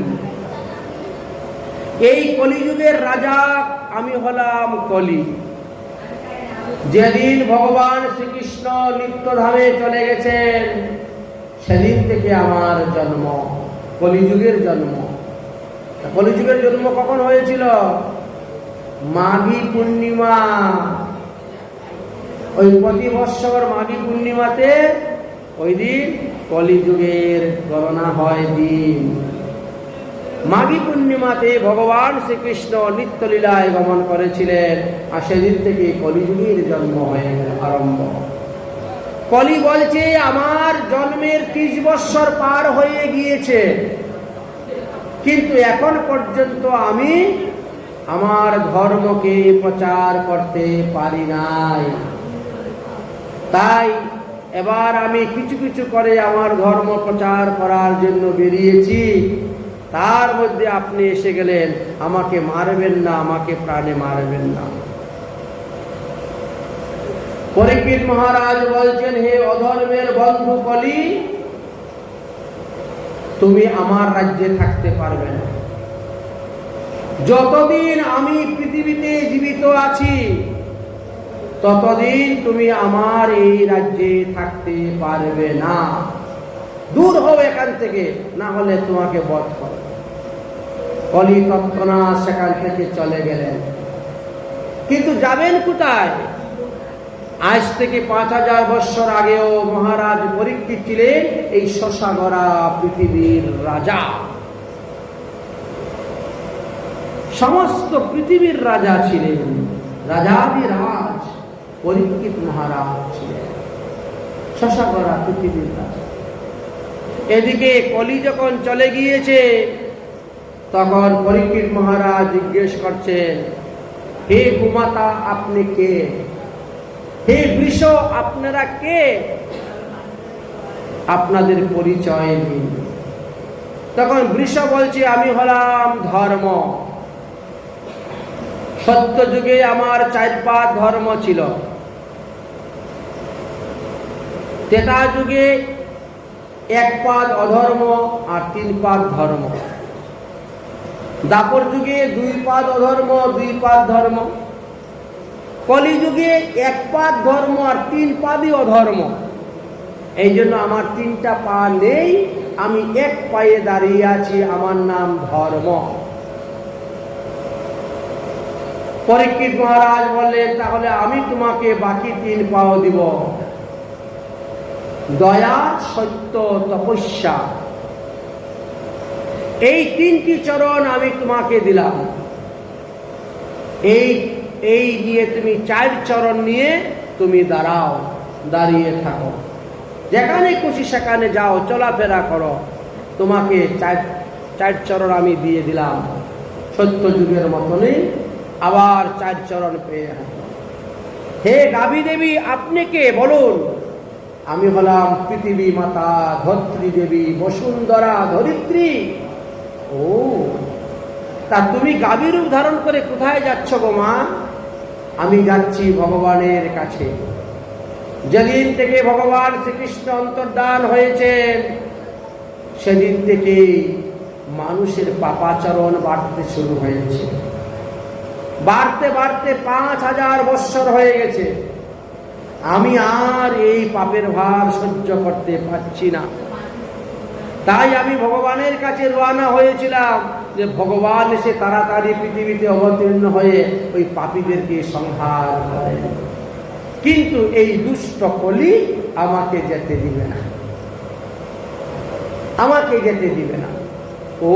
এই কলিযুগের রাজা আমি হলাম কলি। যেদিন ভগবান শ্রীকৃষ্ণ নিত্যধামে চলে গেছেন, সেদিন থেকে আমার জন্ম, কলিযুগের জন্ম। কলিযুগের জন্ম কখন হয়েছিল? মাঘী পূর্ণিমা। ওই প্রতি বৎসর মাঘী পূর্ণিমাতে ওই দিন কলিযুগের গণনা হয় দিন। মাঘী পূর্ণিমাতে ভগবান শ্রীকৃষ্ণ নিত্যলীলায় গমন করেছিলেন, আর সেদিন থেকে কলিযুগের জন্ম হয়ে আরম্ভ। কলি বলছে আমার জন্মের 30 বৎসর পার হয়ে গিয়েছে, কিন্তু এখন পর্যন্ত আমি আমার ধর্মকে প্রচার করতে পারি নাই। তাই এবার আমি কিছু কিছু করে আমার ধর্ম প্রচার করার জন্য বেরিয়েছি। তার মধ্যে আপনি এসে গেলেন, আমাকে মারবেন না, আমাকে প্রাণে মারবেন না। পরীক্ষিত মহারাজ বলছেন, হে অধর্মের বন্ধু কলি, তুমি আমার রাজ্যে থাকতে পারবে না। যতদিন আমি পৃথিবীতে জীবিত আছি, ততদিন তুমি আমার এই রাজ্যে থাকতে পারবে না। দূর হও এখান থেকে, না হলে তোমাকে বধ করব। কলি তৎক্ষণাৎ সেখান থেকে চলে গেলেন। কিন্তু যাবেন কোথায়? আজ থেকে 5000 বৎসর আগেও মহারাজ পরীক্ষিত ছিলেন এই শশাগরা পৃথিবীর রাজা। সমস্ত পৃথিবীর রাজা ছিলেন, রাজাদিরাজ পরীক্ষিত মহারাজ ছিলেন, শশাগরা পৃথিবীর রাজা। এদিকে কলি যখন চলে গিয়েছে, তখন পরীক্ষিত মহারাজ জিজ্ঞেস করছেন, হে গোমাতা আপনি কে? হে বৃষ আপনারা কে? আপনাদের পরিচয় দিন। তখন বৃষ বলছে, আমি হলাম ধর্ম। সত্য যুগে আমার 4 পাদ ধর্ম ছিল, ত্রেতা যুগে 1 পাদ অধর্ম আর 3 পাদ ধর্ম, দাপর যুগে 2 পাদ অধর্ম 2 পাদ ধর্ম, কলিযুগে 1 পাদ ধর্ম আর 3 পাদই অধর্ম। এই জন্য আমার 3টা পা নেই, আমি 1 পায়ে দাঁড়িয়ে আছি, আমার নাম ধর্ম। পরীক্ষিত মহারাজ বললেন, তাহলে আমি তোমাকে বাকি 3 পাও দিব। দয়া, সত্য, তপস্যা, এই 3টি চরণ আমি তোমাকে দিলাম। এই নিয়ে তুমি 4 চরণ নিয়ে তুমি দাঁড়াও, দাঁড়িয়ে থাকো, যেখানে খুশি সেখানে যাও, চলাফেরা করো। তোমাকে 4 চরণ আমি দিয়ে দিলাম। সত্য যুগের মতনই আবার 4 চরণ পেয়ে হাঁটলাম। হে গাভী দেবী আপনি কে বলুন? আমি হলাম পৃথিবী মাতা, ধরিত্রী দেবী, বসুন্ধরা, ধরিত্রী। ও, তা তুমি গাভী রূপ ধারণ করে কোথায় যাচ্ছ গো মা? আমি যাচ্ছি ভগবানের কাছে। যেদিন থেকে ভগবান শ্রীকৃষ্ণ অন্তর্ধান হয়েছেন, সেদিন থেকে মানুষের পাপাচরণ বাড়তে শুরু হয়েছে। বাড়তে বাড়তে 5000 বৎসর হয়ে গেছে। আমি আর এই পাপের ভার সহ্য করতে পারছি না। তাই আমি ভগবানের কাছে রওনা হয়েছিলাম, যে ভগবান এসে তাড়াতাড়ি পৃথিবীতে অবতীর্ণ হয়ে ওই পাপীদেরকে সংহার করেন। কিন্তু এই দুষ্ট কলি আমাকে যেতে দিবে না, আমাকে যেতে দিবে না। ও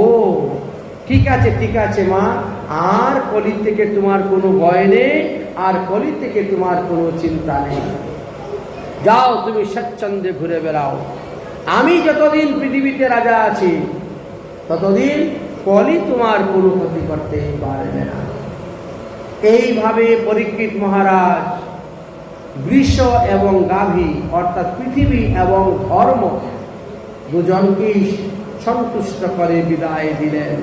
ঠিক আছে, ঠিক আছে মা, আর কলি থেকে তোমার কোনো ভয় নেই, আর কলি থেকে তোমার কোনো চিন্তা নেই। যাও, তুমি স্বচ্ছন্দে ঘুরে বেড়াও। আমি যতদিন পৃথিবীতে রাজা আছি ততদিন কলি তোমার কোনো ক্ষতি করতে পারবে না। এইভাবে পরীক্ষিত মহারাজ বৃষ এবং গাভী অর্থাৎ পৃথিবী এবং ধর্ম দুজনকেই সন্তুষ্ট করে বিদায় দিলেন।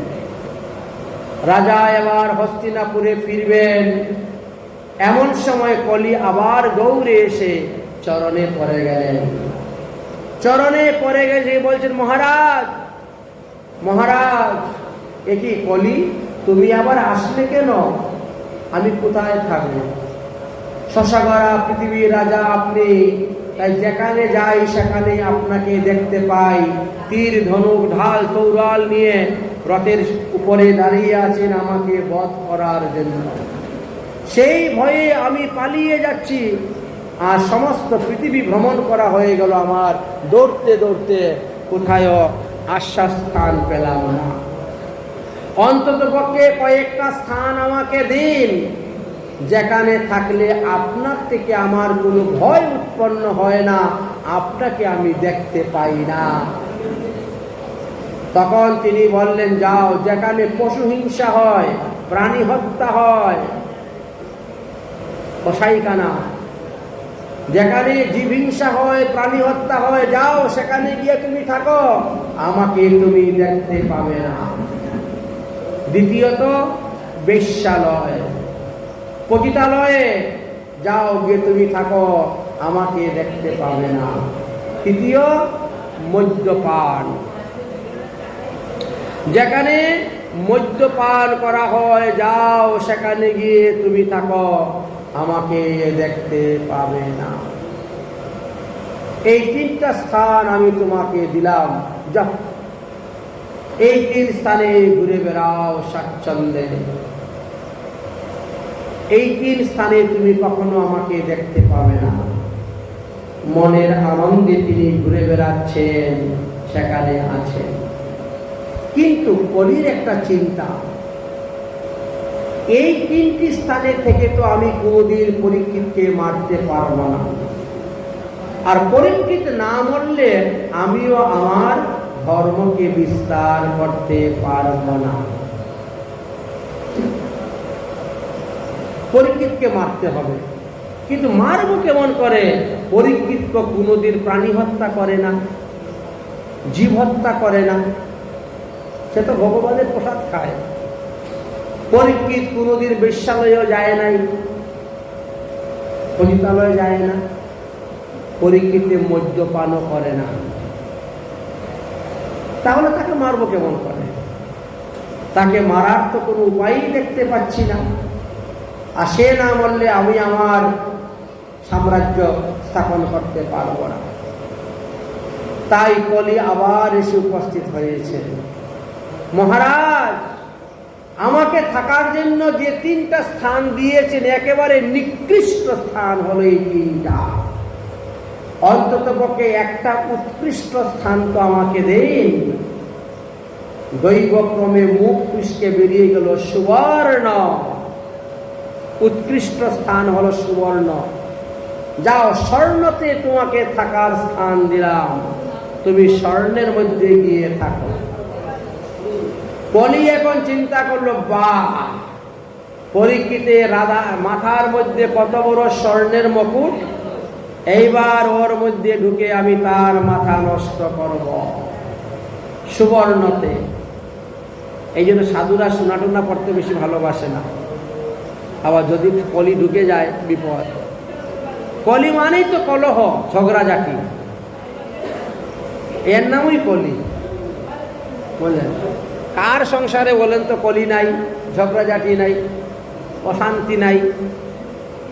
রাজা এবার হস্তিনাপুরে ফিরবেন। এমন সময় কলি আবার দৌড়ে এসে চরণে পড়ে গেলেন। চরণে পড়ে গেছে, বলছেন মহারাজ, মহারাজ, এ কি কলি, তুমি আবার আসলে কেন? আমি কোথায় থাকবো? শশাগড়া পৃথিবীর রাজা আপনি, তাই যেখানে যাই সেখানে আপনাকে দেখতে পাই। তীর, ধনুক, ঢাল, তৌরাল নিয়ে রথের উপরে দাঁড়িয়ে আছেন আমাকে বধ করার জন্য। সেই ভয়ে আমি পালিয়ে যাচ্ছি, আর সমস্ত পৃথিবী ভ্রমণ করা হয়ে গেল আমার। দৌড়তে দৌড়তে কোথায়ও আশ্বাস স্থান পেলাম না। অন্তত পক্ষে কয়েকটা স্থান আমাকে দিন, যেখানে থাকলে আপনার থেকে আমার কোনো ভয় উৎপন্ন হয় না, আপনাকে আমি দেখতে পাই না। তখন তিনি বললেন, যাও, যেখানে পশু হিংসা হয়, প্রাণী হত্যা হয়, কসাইখানা, যেখানে জীব হিংসা হয়, প্রাণী হত্যা হয়, যাও সেখানে গিয়ে তুমি থাকো, আমাকে তুমি দেখতে পাবে না। দ্বিতীয়ত বেশ্যালয়, পতিতালয়ে যাও, গিয়ে তুমি থাকো, আমাকে দেখতে পাবে না। তৃতীয় মদ্যপান, যেখানে মদ্যপান করা হয়, যাও সেখানে গিয়ে তুমি থাকো, আমাকে দেখতে পাবে না। এই তিনটা স্থান আমি তোমাকে দিলাম, যাও এই তিন স্থানে ঘুরে বেড়াও স্বাচ্ছন্দ্যে। এই তিন স্থানে তুমি কখনো আমাকে দেখতে পাবে না। মনের আনন্দে তিনি ঘুরে বেড়াচ্ছেন, সেখানে আছেন। কিন্তু কলির একটা চিন্তা, এই তিনটি স্থানে থেকে তো আমি কোনদিন পরীক্ষিতকে মারতে পারব না, আর পরীক্ষিত না মরলে আমিও আমার ধর্মকে বিস্তার করতে পারব না। পরীক্ষিতকে মারতে হবে, কিন্তু মারব কেমন করে? পরীক্ষিত তো কোনদিন প্রাণী হত্যা করে না, জীব হত্যা করে না, সে তো ভগবানের প্রসাদ খায়। পরীক্ষিত কোনদিন বেশ্যালয়েও যায় নাই, পতিতালয়ে যায় না, পরীক্ষিতে মদ্যপানও করে না, তাহলে তাকে মারব কেমন করে? তাকে মারার তো কোনো উপায়ই দেখতে পাচ্ছি না। আর সে না মরলে আমি আমার সাম্রাজ্য স্থাপন করতে পারব না। তাই কলি আবার এসে উপস্থিত হয়েছে। মহারাজ, আমাকে থাকার জন্য যে তিনটা স্থান দিয়েছেন, একেবারে নিকৃষ্ট স্থান হলো এই তিনটা। অন্তত পক্ষে একটা উৎকৃষ্ট স্থান তো আমাকে দেন। দৈবক্রমে মুখ ফুসকে বেরিয়ে গেল সুবর্ণ। উৎকৃষ্ট স্থান হলো সুবর্ণ। যাও, স্বর্ণতে তোমাকে থাকার স্থান দিলাম, তুমি স্বর্ণের মধ্যে গিয়ে থাকো। কলি এখন চিন্তা করলো, বাহ, পরীক্ষিতে রাধা মাথার মধ্যে কত বড় স্বর্ণের মুকুট, এইবার ওর মধ্যে ঢুকে আমি তার মাথা নষ্ট করব সুবর্ণতে। এই জন্য সাধুরা সোনা টোনা পড়তে বেশি ভালোবাসে না। আবার যদি কলি ঢুকে যায় বিপদ। কলি মানেই তো কলহ, ঝগড়াঝাটি, এর নামই কলি। বললেন কার সংসারে বলেন তো কলি নাই, ঝগড়াঝাটি নাই, অশান্তি নাই?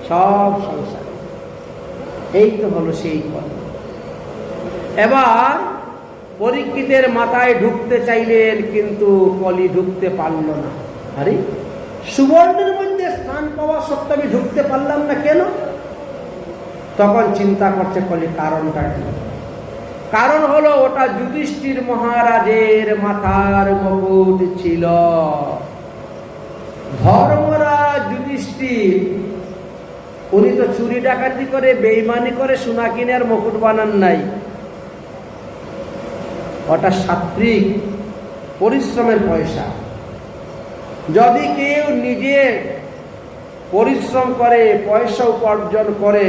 সব সংসার এই তো হলো সেই কলি। এবার পরীক্ষিতের মাথায় ঢুকতে চাইলেন, কিন্তু কলি ঢুকতে পারল না। আরে, সুবর্ণের মধ্যে স্থান পাওয়া সত্ত্বেও আমি ঢুকতে পারলাম না কেন? তখন চিন্তা করছে কলি কারণটা কি। কারণ হলো ওটা যুধিষ্ঠির মহারাজের মাথার মুকুট ছিল। ধর্মরাজ যুধিষ্ঠির উনি তো চুরি ডাকাতি করে বেঈমানি করে সোনা কিনে আর মুকুট বানান নাই, ওটা সাত্বিক পরিশ্রমের পয়সা। যদি কেউ নিজে পরিশ্রম করে পয়সা উপার্জন করে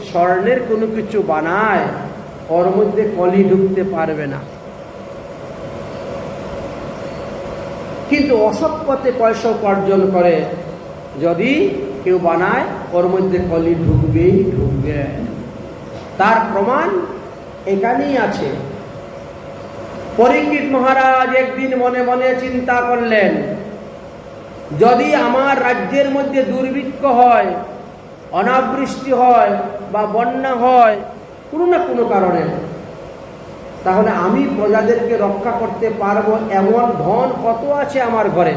স্বর্ণের কোনো কিছু বানায়, ওর মধ্যে কলি ঢুকতে পারবে না। কিন্তু অসৎ পথে পয়সা উপার্জন করে যদি কেউ বানায়, ওর মধ্যে কলি ঢুকবেই ঢুকবে। তার প্রমাণ এখানেই আছে। পরীক্ষিত মহারাজ একদিন মনে মনে চিন্তা করলেন, যদি আমার রাজ্যের মধ্যে দুর্ভিক্ষ হয়, অনাবৃষ্টি হয় বা বন্যা হয় কোনো না কোনো কারণে, তাহলে আমি প্রজাদেরকে রক্ষা করতে পারবো এমন ধন কত আছে আমার ঘরে।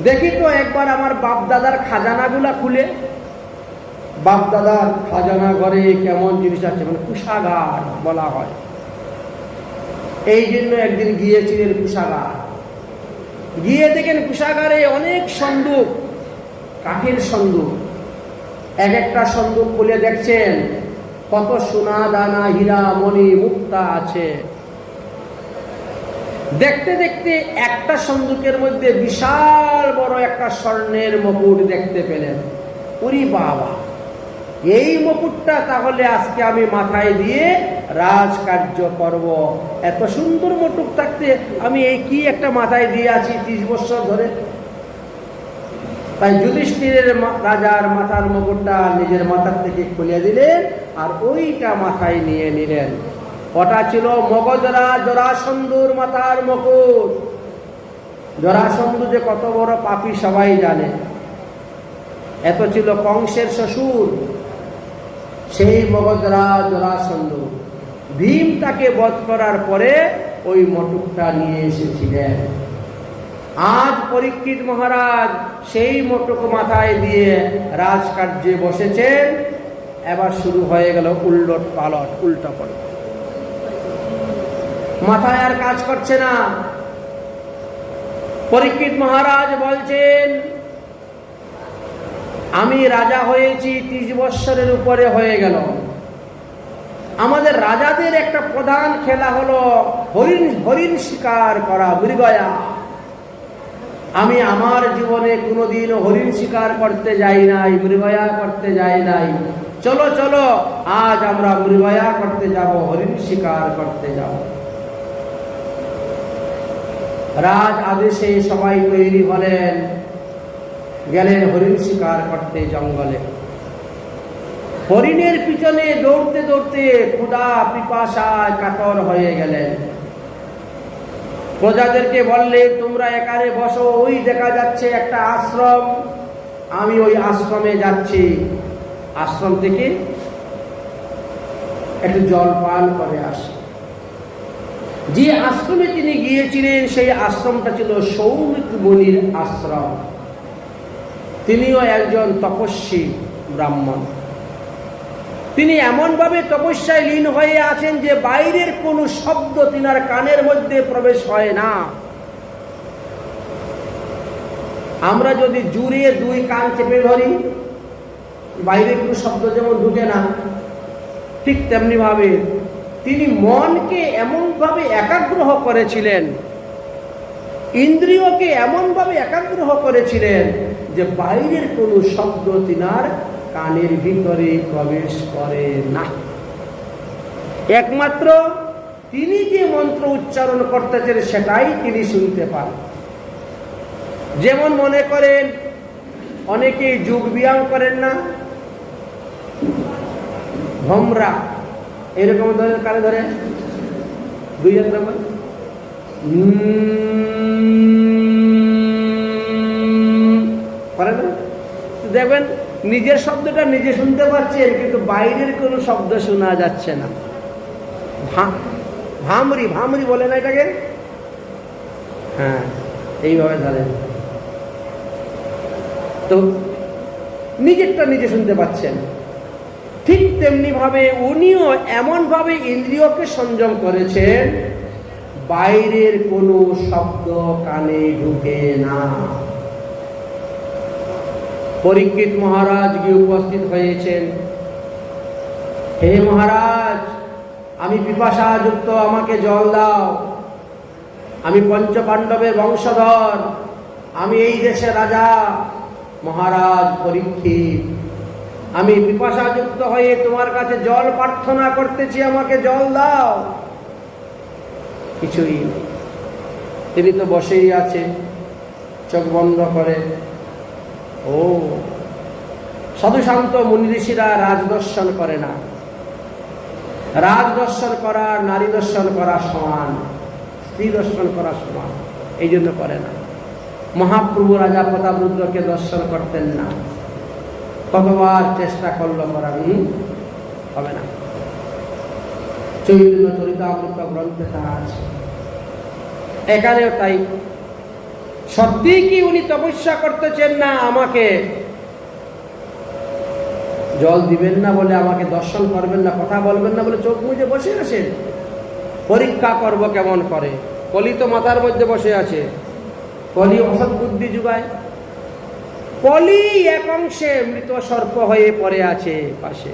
দেখি তো একবার আমার বাপ দাদার খাজানাগুলা খুলে। বাপ দাদার খাজানা ঘরে কেমন জিনিস আছে, মানে কুষাগার বলা হয়। এই জন্য একদিন গিয়েছিলেন কুষাগার। গিয়ে দেখেন কুষাগারে অনেক সন্দুক, কাঠের সন্দুক। এক একটা সন্দুক খুলে দেখছেন কত সোনা দানা হীরা মণি মুক্তা আছে। দেখতে দেখতে একটা সন্দুকের মধ্যে বিশাল বড় একটা স্বর্ণের মুকুট দেখতে পেলেন। ওরে বাবা, এই মুকুটটা তাহলে আজকে আমি মাথায় দিয়ে রাজকার্য করব। এত সুন্দর মুকুট থাকতে আমি এই কি একটা মাথায় দিয়ে আছি 30 বছর ধরে। তাই যুধিষ্ঠিরের রাজার মাথার মুকুটটা নিজের মাথার থেকে খুলে দিলেন আর ওইটা মাথায় নিয়ে নিলেন। ওটা ছিল মগধরা জরাসন্ধুর মাথার মুকুট। জরাসন্ধু যে কত বড় পাপী সবাই জানে। এত ছিল কংসের শ্বশুর, সেই মগধরা জরাসন্ধু। ভীম তাকে বধ করার পরে ওই মুকুটটা নিয়ে এসেছিলেন। আজ পরীক্ষিত মহারাজ সেই মুকুট মাথায় দিয়ে রাজকার্যে বসেছেন। এবার শুরু হয়ে গেল উলট পালট, উল্টা পালট। মাথায় আর কাজ করছে না। পরীক্ষিত মহারাজ বলছেন, আমি রাজা হয়েছি 30 বৎসরের উপরে হয়ে গেল। আমাদের রাজাদের একটা প্রধান খেলা হলো হরিণ শিকার করা, মৃগয়া। আমি আমার জীবনে কোনোদিন হরিণ শিকার করতে যাই নাই, মৃগয়া করতে যাই নাই। চলো চলো, আজ আমরা মৃগয়া করতে যাব, হরিণ শিকার করতে যাব। রাজ আদেশে সবাই তৈরি হলেন, গেলেন হরিণ শিকার করতে জঙ্গলে। হরিণের পিছনে দৌড়তে দৌড়তে ক্ষুধা পিপাসায় কাতর হয়ে গেলেন। প্রজাদেরকে বললে, তোমরা এখানে বসো, ওই দেখা যাচ্ছে একটা আশ্রম, আমি ওই আশ্রমে যাচ্ছি। আশ্রম থেকে একটু জল পান করে আসি। যে আশ্রমে তিনি গিয়েছিলেন সেই আশ্রমটা ছিল সৌমিক মুনির আশ্রম। তিনিও একজন তপস্বী ব্রাহ্মণ। তিনি এমনভাবে তপস্যায় লীন হয়ে আছেন যে বাইরের কোনো শব্দ তিনার কানের মধ্যে প্রবেশ হয় না। আমরা যদি জুড়ে 2 কান চেপে ধরি, বাইরে কোনো শব্দ যেমন ঢুকে না, ঠিক তেমনি ভাবে তিনি মনকে এমনভাবে একাগ্রহ করেছিলেন, ইন্দ্রিয়কে এমনভাবে একাগ্রহ করেছিলেন যে বাইরের কোনো শব্দ তিনার কানের ভিতরে প্রবেশ করে না। একমাত্র তিনি যে মন্ত্র উচ্চারণ করতেছেন সেটাই তিনি শুনতে পান। যেমন মনে করেন অনেকে যোগ ব্যায়াম করেন না, ভমরা এরকম ধরে কানে ধরে 2 হাত নাম্বার পারে না, দেখবেন নিজের শব্দটা নিজে শুনতে পাচ্ছেন কিন্তু বাইরের কোনো শব্দ শোনা যাচ্ছে না। ভামরি ভামরি বলে না এটাকে? হ্যাঁ, এইভাবে ধরেন তো নিজেরটা নিজে শুনতে পাচ্ছেন। ঠিক তেমনি ভাবে উনিও এমন ভাবে ইন্দ্রিয়কে সংযম করেছেন, বাইরের কোনো শব্দ কানে ঢুকে না। পরীক্ষিত মহারাজ গিয়ে উপস্থিত হয়েছেন। হে মহারাজ, আমি পিপাসাযুক্ত, আমাকে জল দাও। আমি পঞ্চপাণ্ডবের বংশধর, আমি এই দেশের রাজা। মহারাজ পরীক্ষিত, আমি পিপাসাযুক্ত হয়ে তোমার কাছে জল প্রার্থনা করতেছি, আমাকে জল দাও। কিছুই নেই। তিনি তো বসেই আছে, চোখ বন্ধ করে। ও, সাধুশান্ত মুনি ঋষিরা রাজদর্শন করে না। রাজদর্শন করা নারী দর্শন করা সমান, স্ত্রী দর্শন করা সমান, এই জন্য করে না। মহাপ্রভু রাজা প্রতাপরুদ্রকে দর্শন করতেন না। কতবার চেষ্টা করলো করার, হবে না। চৈতন্য চরিতামৃত গ্রন্থে তা আছে। এখানেও তাই। সত্যি কি উনি তপস্যা করতেছেন না আমাকে জল দিবেন না বলে, আমাকে দর্শন করবেন না, কথা বলবেন না বলে চোখ মুজে বসে আছেন? পরীক্ষা করব কেমন করে। কলি তো মাথার মধ্যে বসে আছে, কলি অসৎ বুদ্ধি যুগায়। কলি এক অংশে মৃত সর্প হয়ে পড়ে আছে পাশে,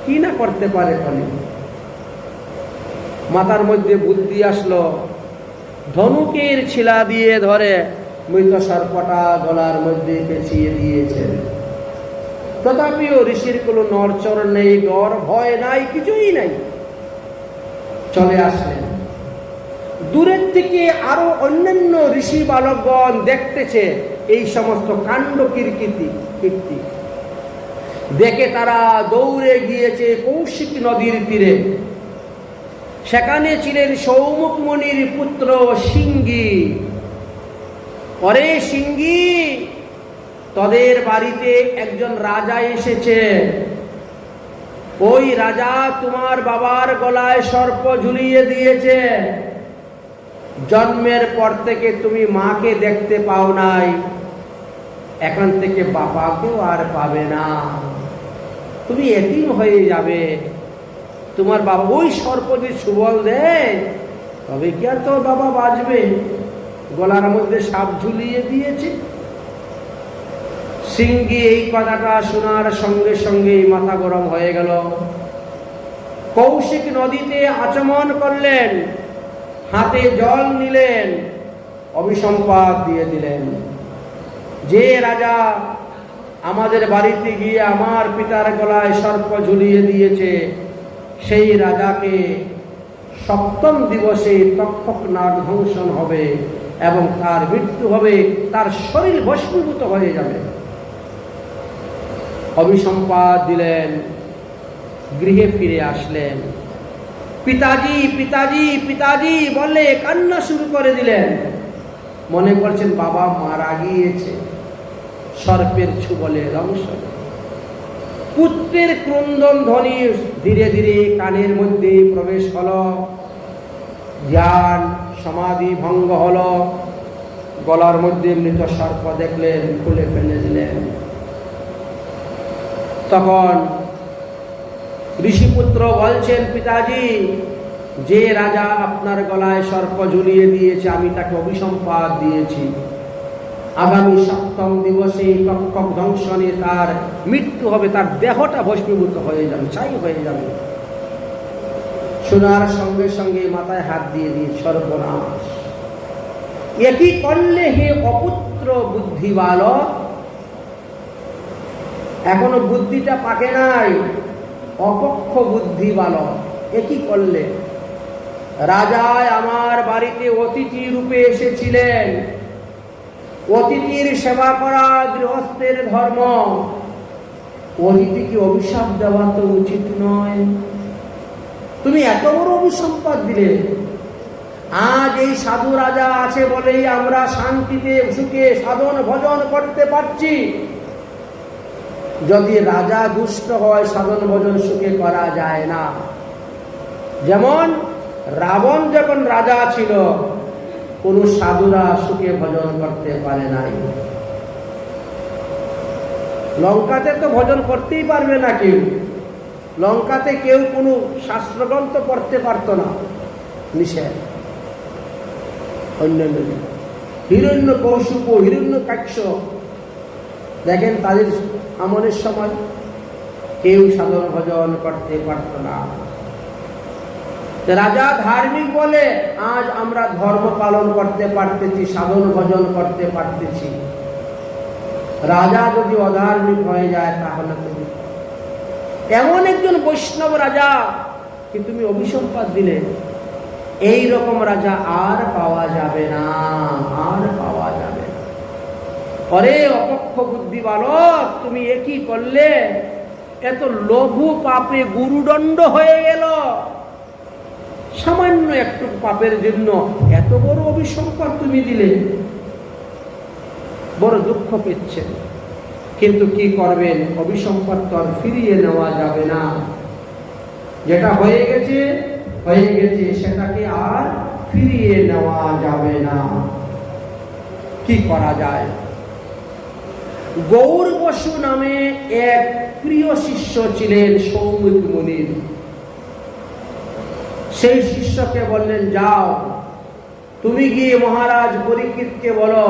কি না করতে পারে কলি। মাথার মধ্যে বুদ্ধি আসলো, ধনুকের ছিলা দিয়ে ধরে মৃত সর্পটা গলার মধ্যে পেঁচিয়ে দিয়েছেন। তথাপিও ঋষির কোনো নড়চড় নেই, ডর ভয় নাই, কিছুই নাই। চলে আসলেন। দূরের থেকে আরো অন্যান্য ঋষি বালকগণ দেখতেছে এই সমস্ত কাণ্ড কীর্তি। দেখে তারা দৌড়ে গিয়েছে কৌশিক নদীর তীরে। সেখানে ছিলেন সৌমুখ মুনির পুত্র সিঙ্গি। পরে সিঙ্গি, তোদের বাড়িতে একজন রাজা এসেছে। ওই রাজা তোমার বাবার গলায় সর্প ঝুলিয়ে দিয়েছে। জন্মের পর থেকে তুমি মাকে দেখতে পাও নাই, এখন থেকে বাবাকেও আর পাবে না, তুমি এতিম হয়ে যাবে। তোমার বাবা ওই সর্প যে সুবল দেয়, তবে কি আর তোর বাবা বাঁচবে? গলার মধ্যে সাপ ঝুলিয়ে দিয়েছে। সিঙ্গি এই কথাটা শোনার সঙ্গে সঙ্গেই মাথা গরম হয়ে গেল। কৌশিক নদীতে আচমন করলেন, হাতে জল নিলেন, অভিসম্পাদ দিয়ে দিলেন। যে রাজা আমাদের বাড়িতে গিয়ে আমার পিতার গলায় সর্প ঝুলিয়ে দিয়েছে, সেই রাজাকে সপ্তম দিবসে তক্ষক নাগ ধ্বংসন হবে এবং তার মৃত্যু হবে, তার শরীর ভস্মীভূত হয়ে যাবে। অভিসম্পাদ দিলেন, গৃহে ফিরে আসলেন। পিতাজি পিতাজি পিতাজি বলে কান্না শুরু করে দিলেন। মনে করছেন বাবা মারা গিয়েছে, সর্পের ছুবলে ধ্বংস। পুত্রের ক্রন্দন ধ্বনি ধীরে ধীরে কানের মধ্যে প্রবেশ হলো। জ্ঞান সমাধি ভঙ্গ হলো। গলার মধ্যে মৃত সর্প দেখলেন, খুলে ফেলে দিলেন। তখন ঋষিপুত্র বলছেন, পিতাজি, যে রাজা আপনার গলায় সর্প ঝুলিয়ে দিয়েছে আমি তাকে অভিসম্পাদ দিয়েছি। আগামী সপ্তম দিবসে তক্ষক ধ্বংসনে তার মৃত্যু হবে, তার দেহটা ভস্মীভূত হয়ে যাবে, ছাই হয়ে যাবে। শোনার সঙ্গে সঙ্গে মাথায় হাত দিয়ে দিয়ে সর্বনাশ, একই করলে হে অপুত্র বুদ্ধি বালক। এখনো বুদ্ধিটা পাকে নাই, অপক্ষ বুদ্ধি বালক, একই করলে। রাজায় আমার বাড়িতে অতিথি রূপে এসেছিলেন। অতিথির সেবা করা গৃহস্থের ধর্ম। অতিথিকে অভিশাপ দেওয়া তো উচিত নয়। তুমি এত বড় অভিসম্পাদ দিলে। আজ এই সাধু রাজা আছে বলেই আমরা শান্তিতে সুখে সাধন ভজন করতে পারছি। যদি রাজা দুষ্ট হয়, সাধন ভজন সুখে করা যায় না। যেমন রাবণ যখন রাজা ছিল, কোন সাধুরা সুখে ভজন করতে পারে নাই। লঙ্কাতে তো ভজন করতেই পারবে না কেউ, লঙ্কাতে কেউ কোনো শাস্ত্রগ্রন্থ পড়তে পারত না, নিষেধ। অন্যান্য হিরণ্য কৌশুক, হিরণ্য কাক্ষ, দেখেন তাদের আমলের সময় কেউ সাধন ভজন করতে পারত না। রাজা ধার্মিক বলে আজ আমরা ধর্ম পালন করতে পারতেছি, সাধন ভজন করতে পারতেছি। রাজা যদি অধার্মিক হয়ে যায় তাহলে তুমি এমন একজন বৈষ্ণব রাজা কি তুমি অভিসম্পাদ দিলে, এই রকম রাজা আর পাওয়া যাবে না, আর পাওয়া যাবে না। অরে অপক্ষ বুদ্ধি বালক, তুমি একই করলে, এত লঘু পাপে গুরুদণ্ড হয়ে গেল। সামান্য একটু পাপের জন্য এত বড় অভিসম্পাদ তুমি দিলে, বড় দুঃখ পেচ্ছে। কিন্তু কি করবেন, অভিসম্পাদ তো আর ফিরিয়ে নেওয়া যাবে না। যেটা হয়ে গেছে হয়ে গেছে, সেটাকে আর ফিরিয়ে নেওয়া যাবে না। কি করা যায়? গৌর বসু নামে এক প্রিয় শিষ্য ছিলেন সৌমিক মুনির। সেই শিষ্যকে বললেন, যাও তুমি গিয়ে মহারাজ পরীক্ষিতকে বলো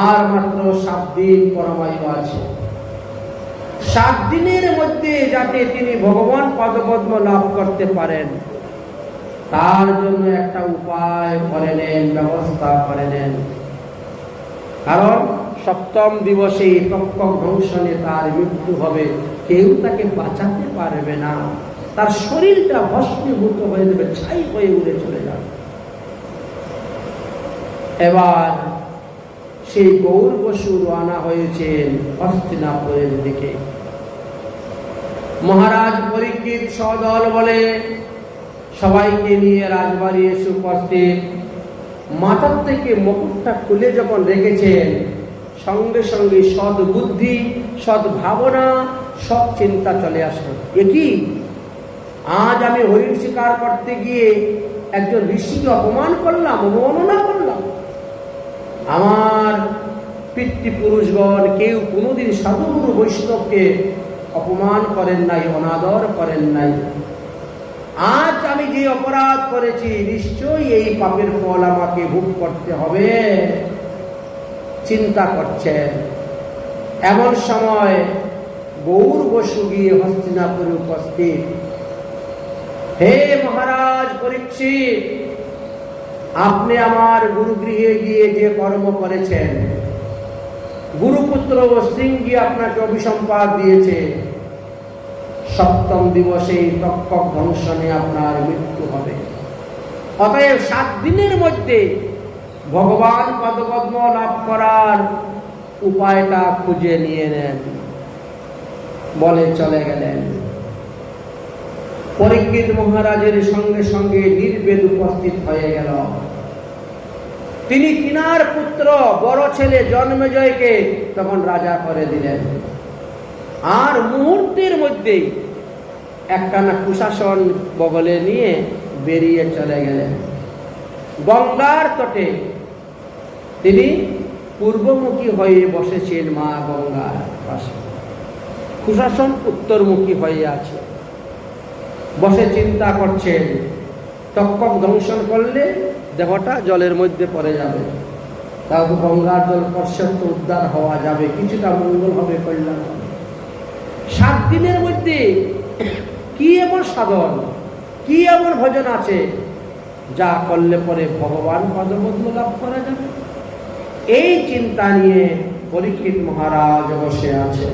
আর মাত্র 7 দিন পরমায়ু আছে, 7 দিনের মধ্যে যাতে তিনি ভগবান পদপদ্ম লাভ করতে পারেন, তার জন্য একটা উপায় করে নেন, ব্যবস্থা করে নেন। কারণ 7ম দিবসে তক্ষক দংশনে তার মৃত্যু হবে, কেউ তাকে বাঁচাতে পারবে না। তার শরীরটা ভস্মীভূত হয়ে যাবে, ছাই হয়ে উড়ে চলে যাবে। এবার সেই গৌর বসু রওনা হয়েছেন হস্তিনাপুরের দিকে। মহারাজ পরীক্ষিত সদল বলে সবাইকে নিয়ে রাজবাড়ি এসে উপস্থিত। মাথার থেকে মুকুটটা খুলে যখন রেখেছেন, সঙ্গে সঙ্গে সৎ বুদ্ধি, সৎ ভাবনা, সৎ চিন্তা চলে আসলো। একই আজ আমি হরিণ শিকার করতে গিয়ে একজন ঋষিকে অপমান করলাম, অবমাননা করলাম। আমার পিতৃপুরুষগণ কেউ কোনোদিন সাধুগুরু বৈষ্ণবকে অপমান করেন নাই, অনাদর করেন নাই। আজ আমি যে অপরাধ করেছি, নিশ্চয়ই এই পাপের ফল আমাকে ভোগ করতে হবে, চিন্তা করছেন। এমন সময় গৌর বসু গিয়ে হস্তিনাপুরে উপস্থিত। হে মহারাজ পরীক্ষিত, আপনি আমার গুরুগৃহে গিয়ে যে কর্ম করেছেন, গুরুপুত্র শৃঙ্গী আপনাকে অভিসম্পাদ দিয়েছে, 7ম দিবসে তক্ষক দংশনে আপনার মৃত্যু হবে। অতএব 7 দিনের মধ্যে ভগবান পদপদ্ম লাভ করার উপায়টা খুঁজে নিয়ে নেন, বলে চলে গেলেন। পরীক্ষিত মহারাজের সঙ্গে সঙ্গে নির্বেদ উপস্থিত হয়ে গেল। তিনি কিনার পুত্র বড় ছেলে জন্মেজয়কে তখন রাজা করে দিলেন। আর মুহূর্তের মধ্যেই একখানা কুশাসন বগলে নিয়ে বেরিয়ে চলে গেলেন। গঙ্গার তটে তিনি পূর্বমুখী হয়ে বসেছেন মা গঙ্গার পাশে, কুশাসন উত্তরমুখী হয়ে আছে, বসে চিন্তা করছেন তক্ষক দংশন করলে দেহটা জলের মধ্যে পড়ে যাবে, তাহলে গঙ্গার জল পর্যন্ত উদ্ধার হওয়া যাবে, কিছুটা মঙ্গল হবে, কল্যাণ হবে। 7 দিনের মধ্যে কি এমন সাধন, কি এমন ভজন আছে যা করলে পরে ভগবান পদপদ্ম লাভ করা যাবে? এই চিন্তা নিয়ে পরীক্ষিত মহারাজ বসে আছে।